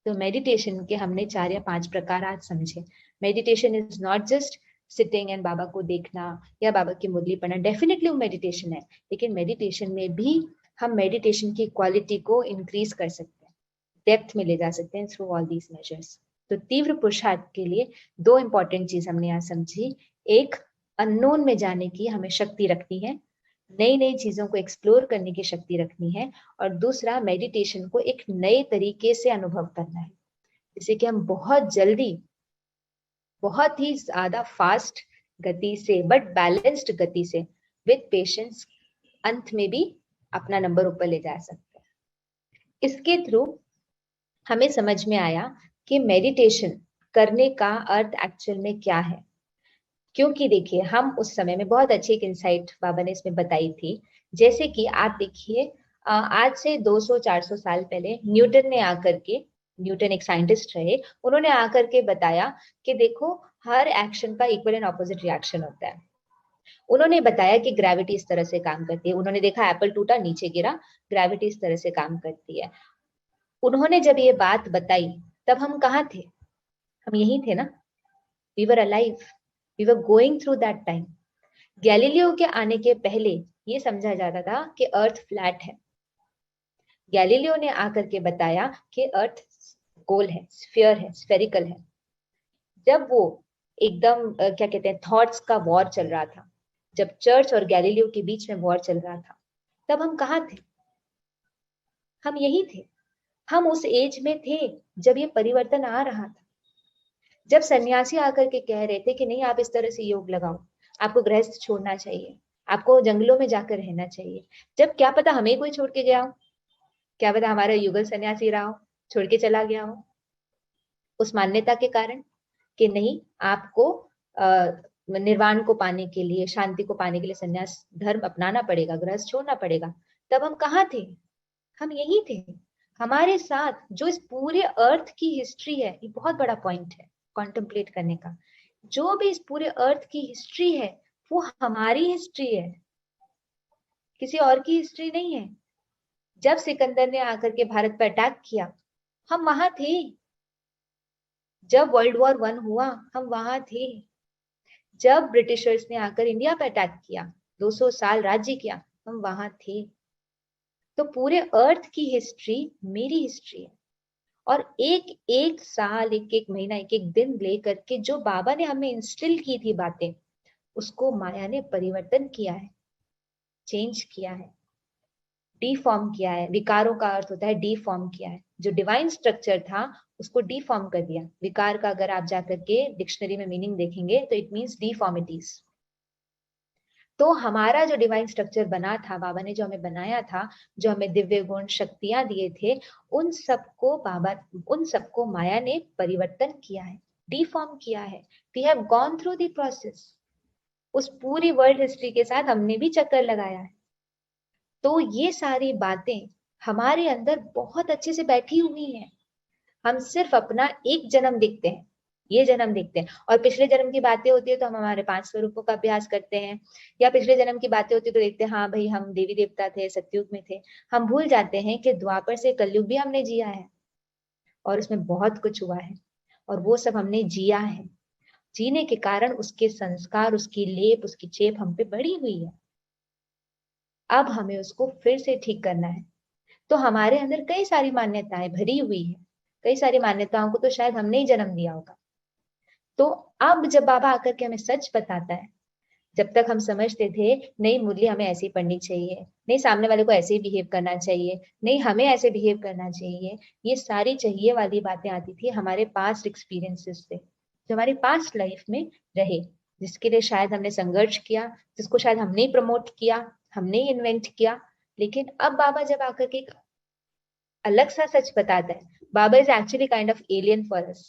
तो मेडिटेशन के हमने 4 या 5 प्रकार आज समझे। Meditation is not just sitting and Baba को देखना या बाबा की मुरली पढ़ना, डेफिनेटली वो मेडिटेशन है, लेकिन मेडिटेशन में भी हम मेडिटेशन की क्वालिटी को इंक्रीज कर सकते हैं, डेप्थ में ले जा सकते हैं थ्रू ऑल दीज मेजर्स। तो तीव्र पुरुषार्थ के लिए 2 इंपॉर्टेंट चीज हमने यहाँ समझी। एक, अननोन में जाने की हमें शक्ति रखनी है, नई नई चीजों को एक्सप्लोर करने की शक्ति रखनी है, और दूसरा, मेडिटेशन को एक नए तरीके से अनुभव करना है, जिससे कि हम बहुत जल्दी, बहुत ही ज्यादा फास्ट गति से, बट बैलेंस्ड गति से, विद पेशेंस, अंत में भी अपना नंबर ऊपर ले जा सकते हैं। इसके थ्रू हमें समझ में आया कि मेडिटेशन करने का अर्थ एक्चुअल में क्या है। क्योंकि देखिए, हम उस समय में बहुत अच्छी एक इंसाइट बाबा ने इसमें बताई थी। जैसे कि आप देखिए, आज से 200-400 साल पहले न्यूटन ने आकर के, न्यूटन एक साइंटिस्ट रहे, उन्होंने आकर के बताया कि देखो, हर एक्शन का इक्वल एंड ऑपोजिट रिएक्शन होता है। उन्होंने बताया कि ग्रेविटी इस तरह से काम करती है। उन्होंने देखा एप्पल टूटा, नीचे गिरा, ग्रेविटी इस तरह से काम करती है। उन्होंने जब ये बात बताई तब हम कहाँ थे? हम यही थे ना। We were alive, we were going through that time. Galileo के आने के पहले ये समझा जाता था कि अर्थ फ्लैट है। गैलीलियो ने आकर के बताया कि अर्थ गोल है, स्फीयर है, स्फेरिकल है। जब वो एकदम क्या कहते हैं, थॉट्स का वॉर चल रहा था, जब चर्च और गैलीलियो के बीच में वॉर चल रहा था, तब हम कहाँ थे? हम यही थे। हम उस एज में थे जब ये परिवर्तन आ रहा था। जब सन्यासी आकर के कह रहे थे कि नहीं, आप इस तरह से योग लगाओ, आपको गृहस्थ छोड़ना चाहिए, आपको जंगलों में जाकर रहना चाहिए। जब क्या पता हमें कोई छोड़ के गया हो, क्या पता हमारा युगल सन्यासी रहा हो, छोड़ के चला गया हो, उस मान्यता के कारण कि नहीं, आपको निर्वाण को पाने के लिए, शांति को पाने के लिए सन्यास धर्म अपनाना पड़ेगा, गृहस्थ छोड़ना पड़ेगा। तब हम कहाँ थे? हम यही थे। हमारे साथ जो इस पूरे अर्थ की हिस्ट्री है, ये बहुत बड़ा पॉइंट है कॉन्टेम्पलेट करने का। जो भी इस पूरे अर्थ की हिस्ट्री है वो हमारी हिस्ट्री है, किसी और की हिस्ट्री नहीं है। जब सिकंदर ने आकर के भारत पर अटैक किया, हम वहां थे। जब वर्ल्ड वॉर 1 हुआ, हम वहां थे। जब ब्रिटिशर्स ने आकर इंडिया पर अटैक किया, 200 साल राज्य किया, हम वहां थे। तो पूरे अर्थ की हिस्ट्री मेरी हिस्ट्री है। और एक एक साल, एक एक महीना, एक एक दिन लेकर के जो बाबा ने हमें इंस्टिल की थी बातें, उसको माया ने परिवर्तन किया है, चेंज किया है, डीफॉर्म किया है। विकारों का अर्थ होता है डीफॉर्म किया है। जो डिवाइन स्ट्रक्चर था उसको डीफॉर्म कर दिया। विकार का अगर आप जाकर के डिक्शनरी में मीनिंग देखेंगे तो इट मीन्स डीफॉर्मिटीज। तो हमारा जो डिवाइन स्ट्रक्चर बना था, बाबा ने जो हमें बनाया था, जो हमें दिव्य गुण शक्तियां दिए थे, उन सबको माया ने परिवर्तन किया है, डीफॉर्म किया है। We have gone through the process. उस पूरी वर्ल्ड हिस्ट्री के साथ हमने भी चक्कर लगाया है। तो ये सारी बातें हमारे अंदर बहुत अच्छे से बैठी हुई हैं। हम सिर्फ अपना एक जन्म देखते हैं, ये जन्म देखते हैं, और पिछले जन्म की बातें होती है तो हम हमारे 5 स्वरूपों का अभ्यास करते हैं, या पिछले जन्म की बातें होती है तो देखते हैं हाँ भाई हम देवी देवता थे, सतयुग में थे। हम भूल जाते हैं कि द्वापर से कलयुग भी हमने जिया है और उसमें बहुत कुछ हुआ है, और वो सब हमने जिया है। जीने के कारण उसके संस्कार, उसकी लेप, उसकी चेप हम पे बढ़ी हुई है। अब हमें उसको फिर से ठीक करना है। तो हमारे अंदर कई सारी मान्यताएं भरी हुई है, कई सारी मान्यताओं को तो शायद हमने ही जन्म दिया होगा। तो अब जब बाबा आकर के हमें सच बताता है, जब तक हम समझते थे नहीं मुरली हमें ऐसे ही पढ़नी चाहिए, नहीं सामने वाले को ऐसे ही बिहेव करना चाहिए, नहीं हमें ऐसे बिहेव करना चाहिए, ये सारी चाहिए वाली बातें आती थी हमारे पास्ट एक्सपीरियंसेस से, जो हमारी पास्ट लाइफ में रहे, जिसके लिए शायद हमने संघर्ष किया, जिसको शायद हमने ही प्रमोट किया, हमने ही इन्वेंट किया। लेकिन अब बाबा जब आकर के एक अलग सा सच बताता है, Baba is actually kind of alien for us.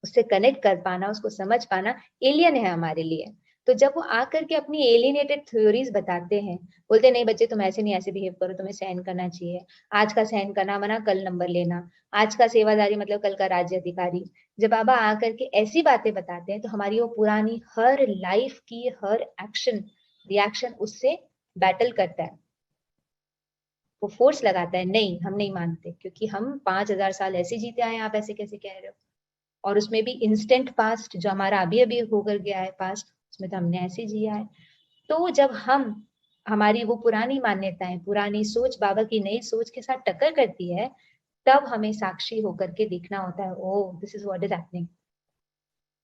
उससे कनेक्ट कर पाना, उसको समझ पाना एलियन है हमारे लिए। तो जब वो आकर के अपनी एलियनेटेड थ्योरीज बताते हैं, बोलते नहीं बच्चे तुम ऐसे नहीं, ऐसे बिहेव करो, तुम्हें सहन करना चाहिए, आज का सहन करना मना कल नंबर लेना, आज का सेवादारी मतलब कल का राज्य अधिकारी। जब बाबा आकर के ऐसी बातें बताते हैं तो हमारी वो पुरानी हर लाइफ की हर एक्शन रिएक्शन उससे बैटल करता है, वो फोर्स लगाता है, नहीं हम नहीं मानते, क्योंकि हम 5000 साल ऐसे जीते आए हैं, आप ऐसे कैसे कह रहे हो। और उसमें भी इंस्टेंट पास्ट जो हमारा अभी अभी होकर गया है पास्ट, उसमें तो हमने ऐसे जिया है। तो जब हम हमारी वो पुरानी मान्यताएं, पुरानी सोच बाबा की नई सोच के साथ टक्कर करती है, तब हमें साक्षी होकर के देखना होता है, oh this is what is happening,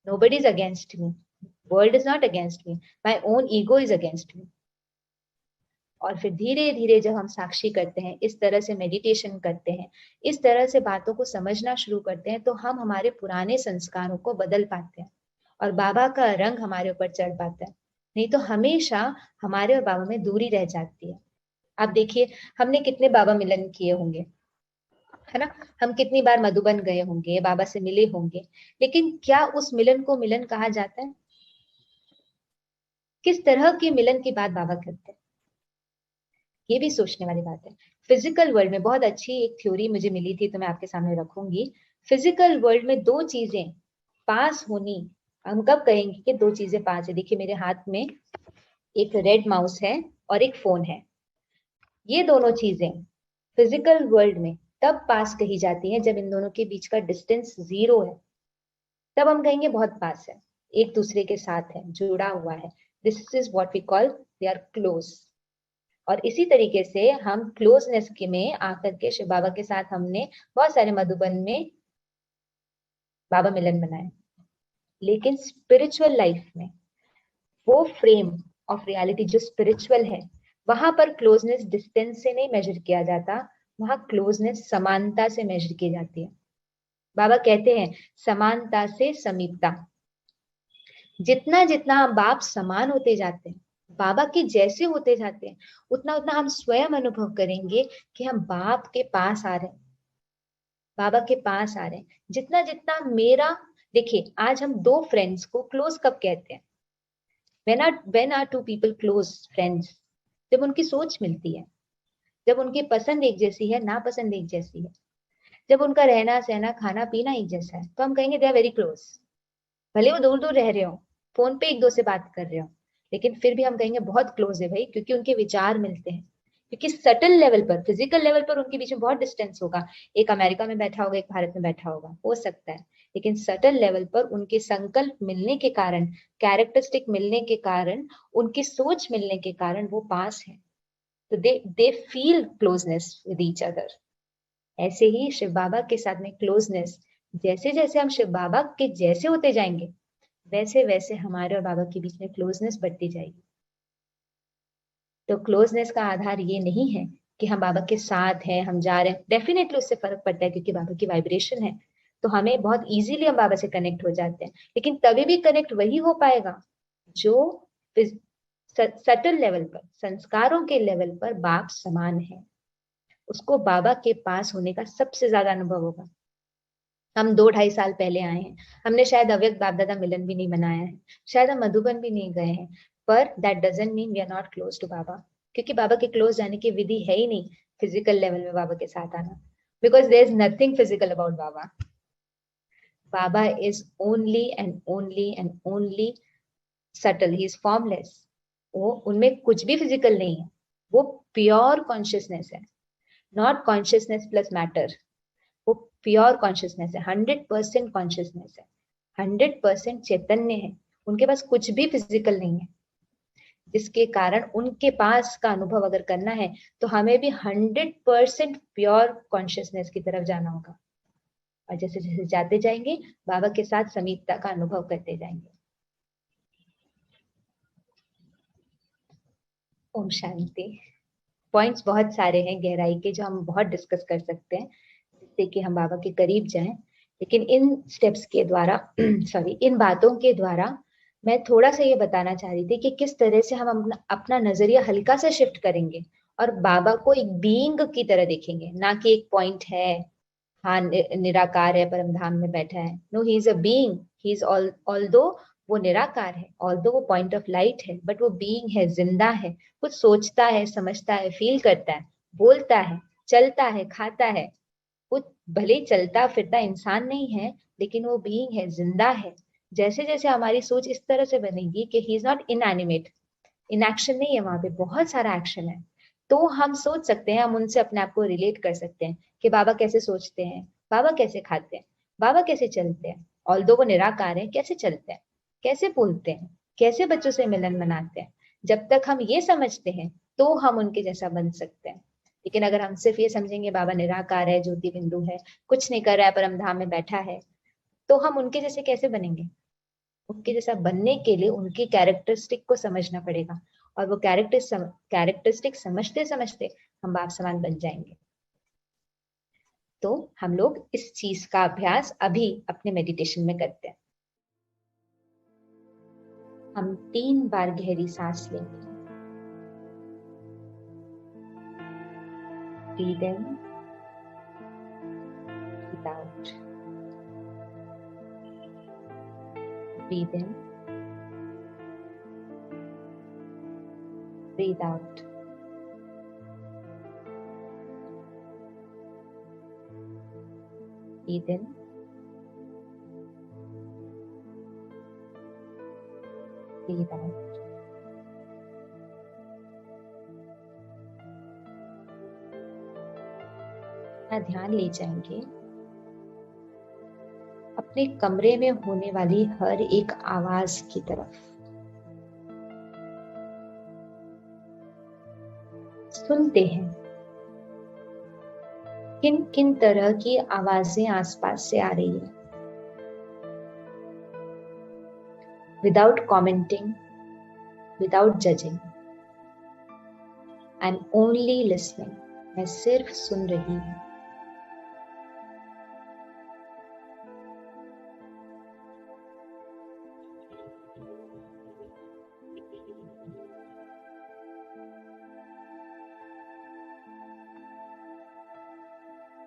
nobody is against me, world is not against me, my own ego is against me. और फिर धीरे धीरे जब हम साक्षी करते हैं, इस तरह से मेडिटेशन करते हैं, इस तरह से बातों को समझना शुरू करते हैं, तो हम हमारे पुराने संस्कारों को बदल पाते हैं और बाबा का रंग हमारे ऊपर चढ़ पाता है। नहीं तो हमेशा हमारे और बाबा में दूरी रह जाती है। आप देखिए हमने कितने बाबा मिलन किए होंगे, है ना, हम कितनी बार मधुबन गए होंगे, बाबा से मिले होंगे, लेकिन क्या उस मिलन को मिलन कहा जाता है? किस तरह के मिलन की बात बाबा करते हैं, ये भी सोचने वाली बात है। फिजिकल वर्ल्ड में बहुत अच्छी एक थ्योरी मुझे मिली थी, तो मैं आपके सामने रखूंगी। फिजिकल वर्ल्ड में दो चीजें पास होनी, हम कब कहेंगे कि दो चीजें पास है? देखिए मेरे हाथ में एक रेड माउस है और एक फोन है। ये दोनों चीजें फिजिकल वर्ल्ड में तब पास कही जाती है जब इन दोनों के बीच का डिस्टेंस 0 है, तब हम कहेंगे बहुत पास है, एक दूसरे के साथ है, जुड़ा हुआ है। This is what we call they are close. और इसी तरीके से हम क्लोजनेस के में आकर के शिव बाबा के साथ हमने बहुत सारे मधुबन में बाबा मिलन बनाए, लेकिन स्पिरिचुअल लाइफ में वो फ्रेम ऑफ रियलिटी जो स्पिरिचुअल है, वहां पर क्लोजनेस डिस्टेंस से नहीं मेजर किया जाता, वहां क्लोजनेस समानता से मेजर की जाती है। बाबा कहते हैं समानता से समीपता। जितना जितना हम बाप समान होते जाते हैं, बाबा के जैसे होते जाते हैं, उतना उतना हम स्वयं अनुभव करेंगे कि हम बाप के पास आ रहे हैं, बाबा के पास आ रहे हैं। जितना जितना मेरा, देखिए आज हम दो फ्रेंड्स को क्लोज कब कहते हैं? when are two people close friends? जब उनकी सोच मिलती है, जब उनकी पसंद एक जैसी है, नापसंद एक जैसी है, जब उनका रहना सहना खाना पीना एक जैसा है, तो हम कहेंगे दे आर वेरी क्लोज। भले वो दूर दूर रह रहे हो, फोन पे एक दो से बात कर रहे हो, लेकिन फिर भी हम कहेंगे बहुत क्लोज है भाई, क्योंकि उनके विचार मिलते हैं। क्योंकि सटल लेवल पर, फिजिकल लेवल पर उनके बीच में बहुत डिस्टेंस होगा, एक अमेरिका में बैठा होगा, एक भारत में बैठा होगा, हो सकता है, लेकिन सटल लेवल पर उनके संकल्प मिलने के कारण, कैरेक्टरिस्टिक मिलने के कारण, उनकी सोच मिलने के कारण वो पास है। तो they feel closeness with each other. ऐसे ही शिव बाबा के साथ में क्लोजनेस, जैसे जैसे हम शिव बाबा के जैसे होते जाएंगे, वैसे वैसे हमारे और बाबा के बीच में क्लोजनेस बढ़ती जाएगी। तो क्लोजनेस का आधार ये नहीं है कि हम बाबा के साथ हैं, हम जा रहे हैं, डेफिनेटली उससे फर्क पड़ता है क्योंकि बाबा की वाइब्रेशन है, तो हमें बहुत इजीली हम बाबा से कनेक्ट हो जाते हैं। लेकिन तभी भी कनेक्ट वही हो पाएगा जो सटल लेवल पर, संस्कारों के लेवल पर बाप समान है, उसको बाबा के पास होने का सबसे ज्यादा अनुभव होगा। हम 2-2.5 साल पहले आए हैं, हमने शायद अव्यक्त बाप दादा मिलन भी नहीं मनाया है, शायद हम मधुबन भी नहीं गए हैं, पर that doesn't mean we are not close to Baba. क्योंकि बाबा के क्लोज जाने की विधि है ही नहीं फिजिकल लेवल में बाबा के साथ आना, because there is nothing physical about Baba. Baba is only and only and only subtle, he is formless. वो, उनमें कुछ भी फिजिकल नहीं है, वो प्योर कॉन्शियसनेस है, नॉट कॉन्शियसनेस प्लस मैटर। वो प्योर कॉन्शियसनेस है, 100% कॉन्शियसनेस है, 100% चैतन्य है। उनके पास कुछ भी फिजिकल नहीं है, जिसके कारण उनके पास का अनुभव अगर करना है तो हमें भी 100% प्योर कॉन्शियसनेस की तरफ जाना होगा। और जैसे जैसे जाते जाएंगे, बाबा के साथ समीपता का अनुभव करते जाएंगे। ओम शांति। पॉइंट्स बहुत सारे हैं गहराई के जो हम बहुत डिस्कस कर सकते हैं, जिससे कि हम बाबा के करीब जाएं। लेकिन इन स्टेप्स के द्वारा सॉरी, इन बातों के द्वारा मैं थोड़ा सा ये बताना चाह रही थी कि किस तरह से हम अपना नजरिया हल्का सा शिफ्ट करेंगे और बाबा को एक बीइंग की तरह देखेंगे, ना कि एक पॉइंट है, हाँ निराकार है, परम धाम में बैठा है। No, he is a being, he is although वो निराकार है, ऑल्दो वो पॉइंट ऑफ लाइट है, बट वो बीइंग है, जिंदा है, कुछ सोचता है, समझता है, फील करता है, बोलता है, चलता है, खाता है। वो भले ही चलता फिरता इंसान नहीं है, लेकिन वो बीइंग है, जिंदा है। जैसे जैसे हमारी सोच इस तरह से बनेगी कि he is not inanimate, inaction नहीं है, वहां पे बहुत सारा एक्शन है, तो हम सोच सकते हैं, हम उनसे अपने आप को रिलेट कर सकते हैं कि बाबा कैसे सोचते हैं, बाबा कैसे खाते हैं, बाबा कैसे चलते हैं, ऑल्दो वो निराकार है, कैसे चलते हैं, कैसे बोलते हैं, कैसे बच्चों से मिलन मनाते हैं। जब तक हम ये समझते हैं तो हम उनके जैसा बन सकते हैं। लेकिन अगर हम सिर्फ ये समझेंगे बाबा निराकार है, ज्योति बिंदु है, कुछ नहीं कर रहा है, परम धाम में बैठा है, तो हम उनके जैसे कैसे बनेंगे? उनके जैसा बनने के लिए उनकी कैरेक्टरिस्टिक को समझना पड़ेगा, और वो कैरेक्टरिस्टिक समझते समझते हम बाप समान बन जाएंगे। तो हम लोग इस चीज का अभ्यास अभी अपने मेडिटेशन में करते हैं। हम 3 बार गहरी सांस लेंगे। Breathe in, breathe out. Breathe in, breathe out. Breathe in, breathe out. अपना ध्यान ले जाएंगे अपने कमरे में होने वाली हर एक आवाज की तरफ। सुनते हैं किन किन तरह की आवाजें आसपास से आ रही है। Without commenting, without judging, I am only listening. मैं सिर्फ सुन रही हूं।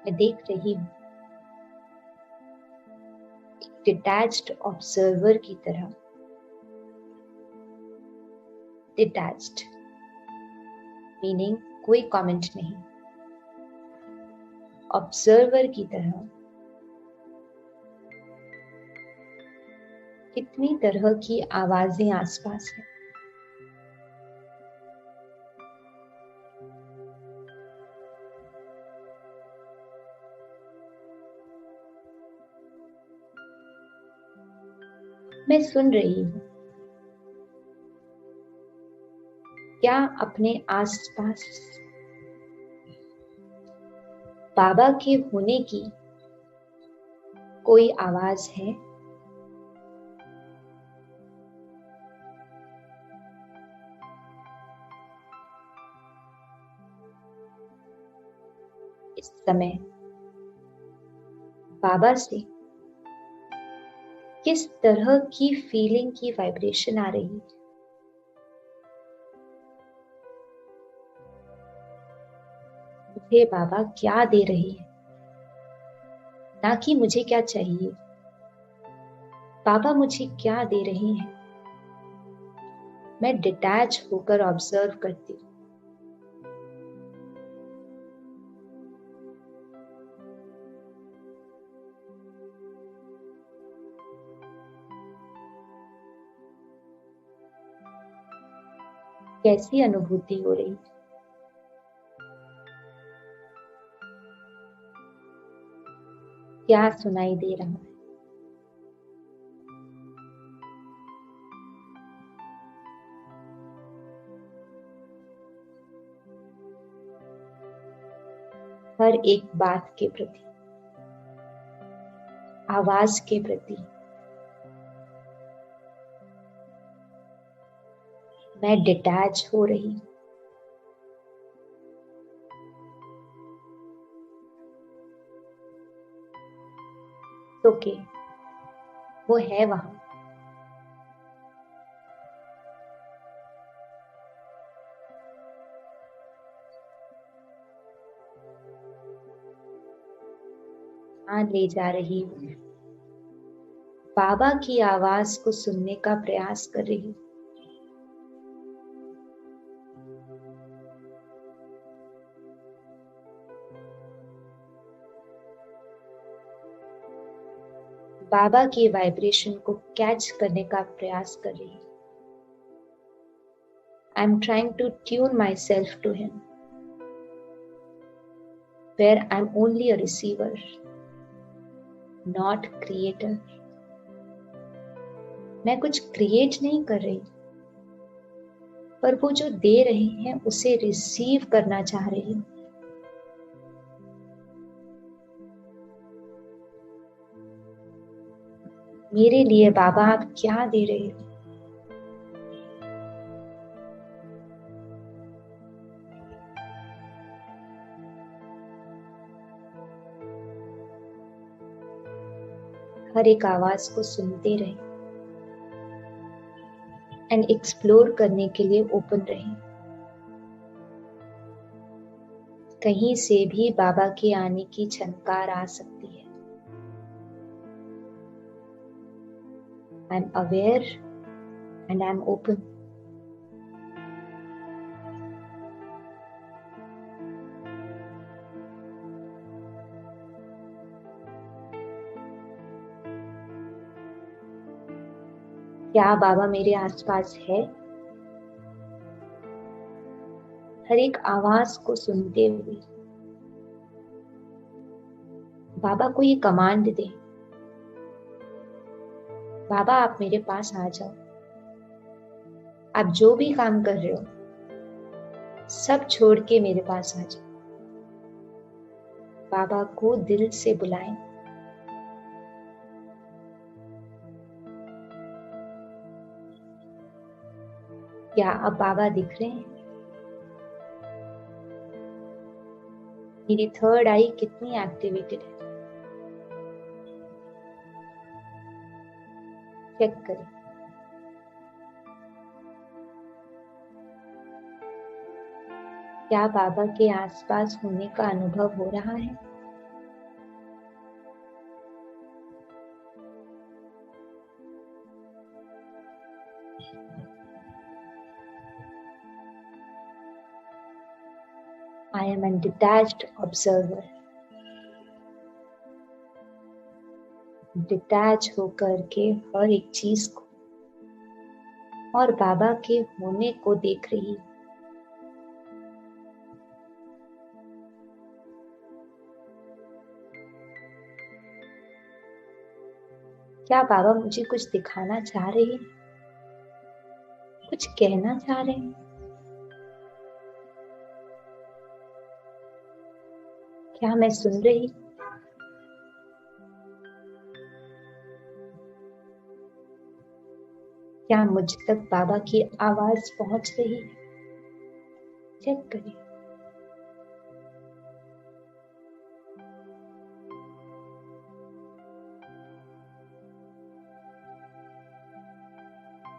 मैं देख रही हूं डिटैच्ड ऑब्जर्वर की तरह। डिटैच्ड मीनिंग कोई कमेंट नहीं। ऑब्जर्वर की तरह कितनी तरह की आवाजें आसपास हैं। मैं सुन रही हूं क्या अपने आसपास बाबा के होने की कोई आवाज है? इस समय बाबा से किस तरह की फीलिंग की वाइब्रेशन आ रही है? मुझे बाबा क्या दे रही है, ना कि मुझे क्या चाहिए। बाबा मुझे क्या दे रही हैं? मैं डिटैच होकर ऑब्जर्व करती हूँ। कैसी अनुभूति हो रही है? क्या सुनाई दे रहा है? हर एक बात के प्रति, आवाज के प्रति मैं डिटैच हो रही हूं। ओके, वो है वहां। ध्यान ले जा रही हूँ, बाबा की आवाज को सुनने का प्रयास कर रही हूँ। बाबा की वाइब्रेशन को कैच करने का प्रयास कर रही हूँ। I am trying to tune myself to him, where I'm only a receiver, not creator. मैं कुछ क्रिएट नहीं कर रही, पर वो जो दे रहे हैं उसे रिसीव करना चाह रही हूँ। मेरे लिए बाबा आप क्या दे रहे हो? हर एक आवाज को सुनते रहे एंड एक्सप्लोर करने के लिए ओपन रहे। कहीं से भी बाबा के आने की झनकार आ सकती है। I am aware and I am open. क्या बाबा मेरे आसपास है? हर एक आवाज को सुनते हुए बाबा को ये कमांड दे, बाबा आप मेरे पास आ जाओ, आप जो भी काम कर रहे हो सब छोड़ के मेरे पास आ जाओ। बाबा को दिल से बुलाएं। क्या अब बाबा दिख रहे हैं? मेरी थर्ड आई कितनी एक्टिवेटेड है, चेक करें। क्या बाबा के आसपास होने का अनुभव हो रहा है? I am a detached observer. Detach होकर के हर एक चीज को और बाबा के होने को देख रही हूँ। क्या बाबा मुझे कुछ दिखाना चाह रहे हैं, कुछ कहना चाह रहे हैं? क्या मैं सुन रही? क्या मुझ तक बाबा की आवाज पहुंच रही है? चेक करें।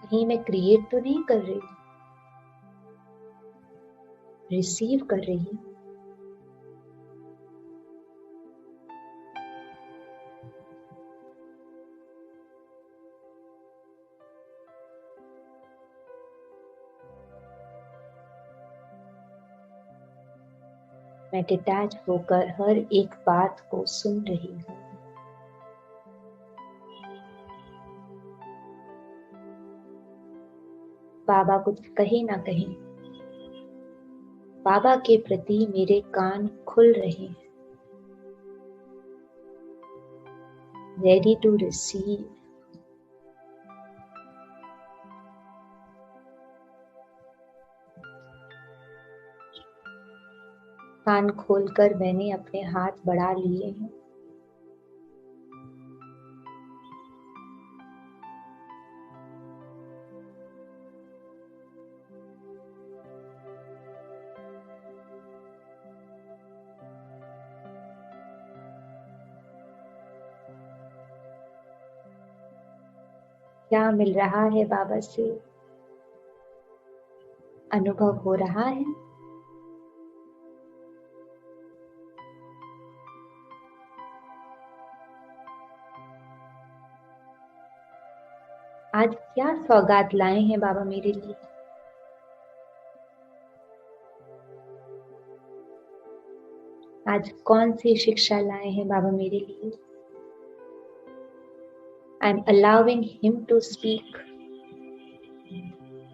कहीं मैं क्रिएट तो नहीं कर रही, रिसीव कर रही हूँ। मैं डिटैच होकर हर एक बात को सुन रही हूँ। बाबा कुछ कहीं ना कहीं, बाबा के प्रति मेरे कान खुल रहे हैं, रेडी टू रिसीव। कान खोलकर मैंने अपने हाथ बढ़ा लिए हैं। क्या मिल रहा है बाबा से? अनुभव हो रहा है? आज क्या सौगात लाए हैं बाबा मेरे लिए? आज कौन सी शिक्षा लाए हैं बाबा मेरे लिए? I am allowing him to speak,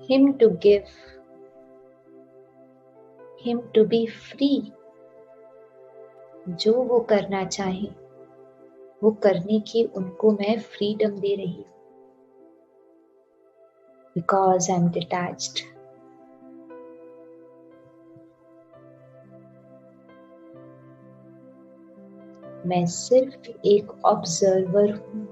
him to give, him to be free. जो वो करना चाहे वो करने की उनको मैं फ्रीडम दे रही हूँ, because I am detached. मैं सिर्फ एक ऑब्जर्वर हूँ।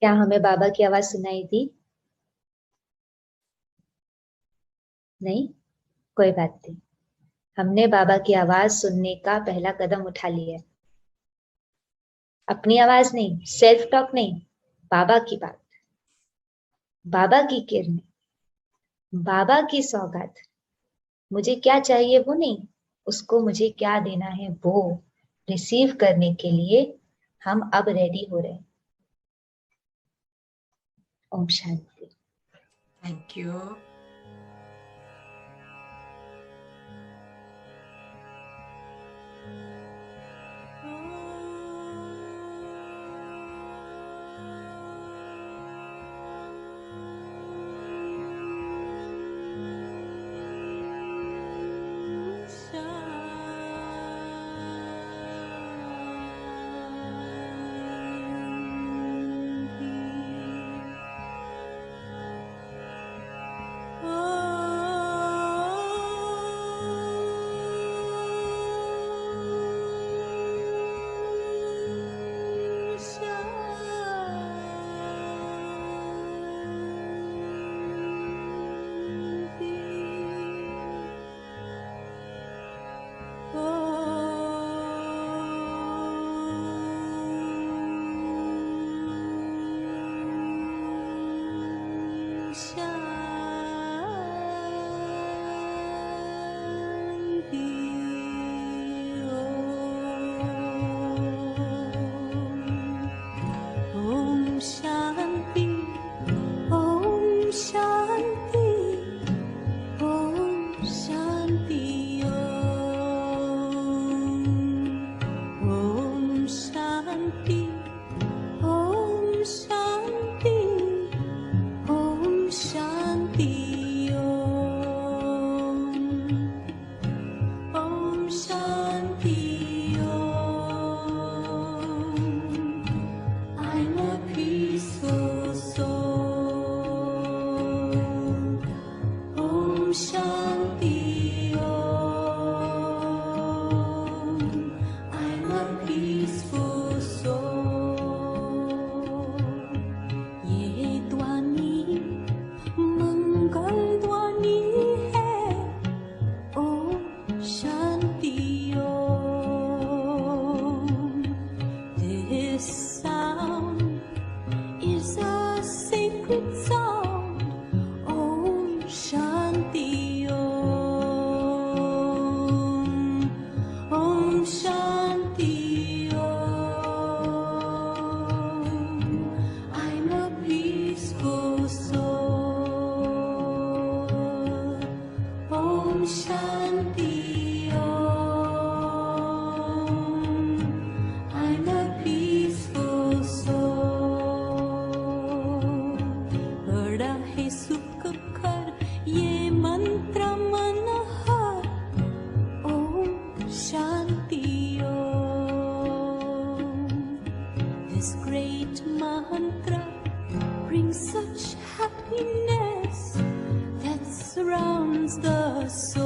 क्या हमें बाबा की आवाज सुनाई दी? नहीं, कोई बात नहीं। हमने बाबा की आवाज सुनने का पहला कदम उठा लिया। अपनी आवाज नहीं, सेल्फ टॉक नहीं, बाबा की बात, बाबा की किरणें, बाबा की सौगात, मुझे क्या चाहिए वो नहीं, उसको मुझे क्या देना है वो रिसीव करने के लिए हम अब रेडी हो रहे हैं। ओम शांति। Thank you. Such happiness that surrounds the soul.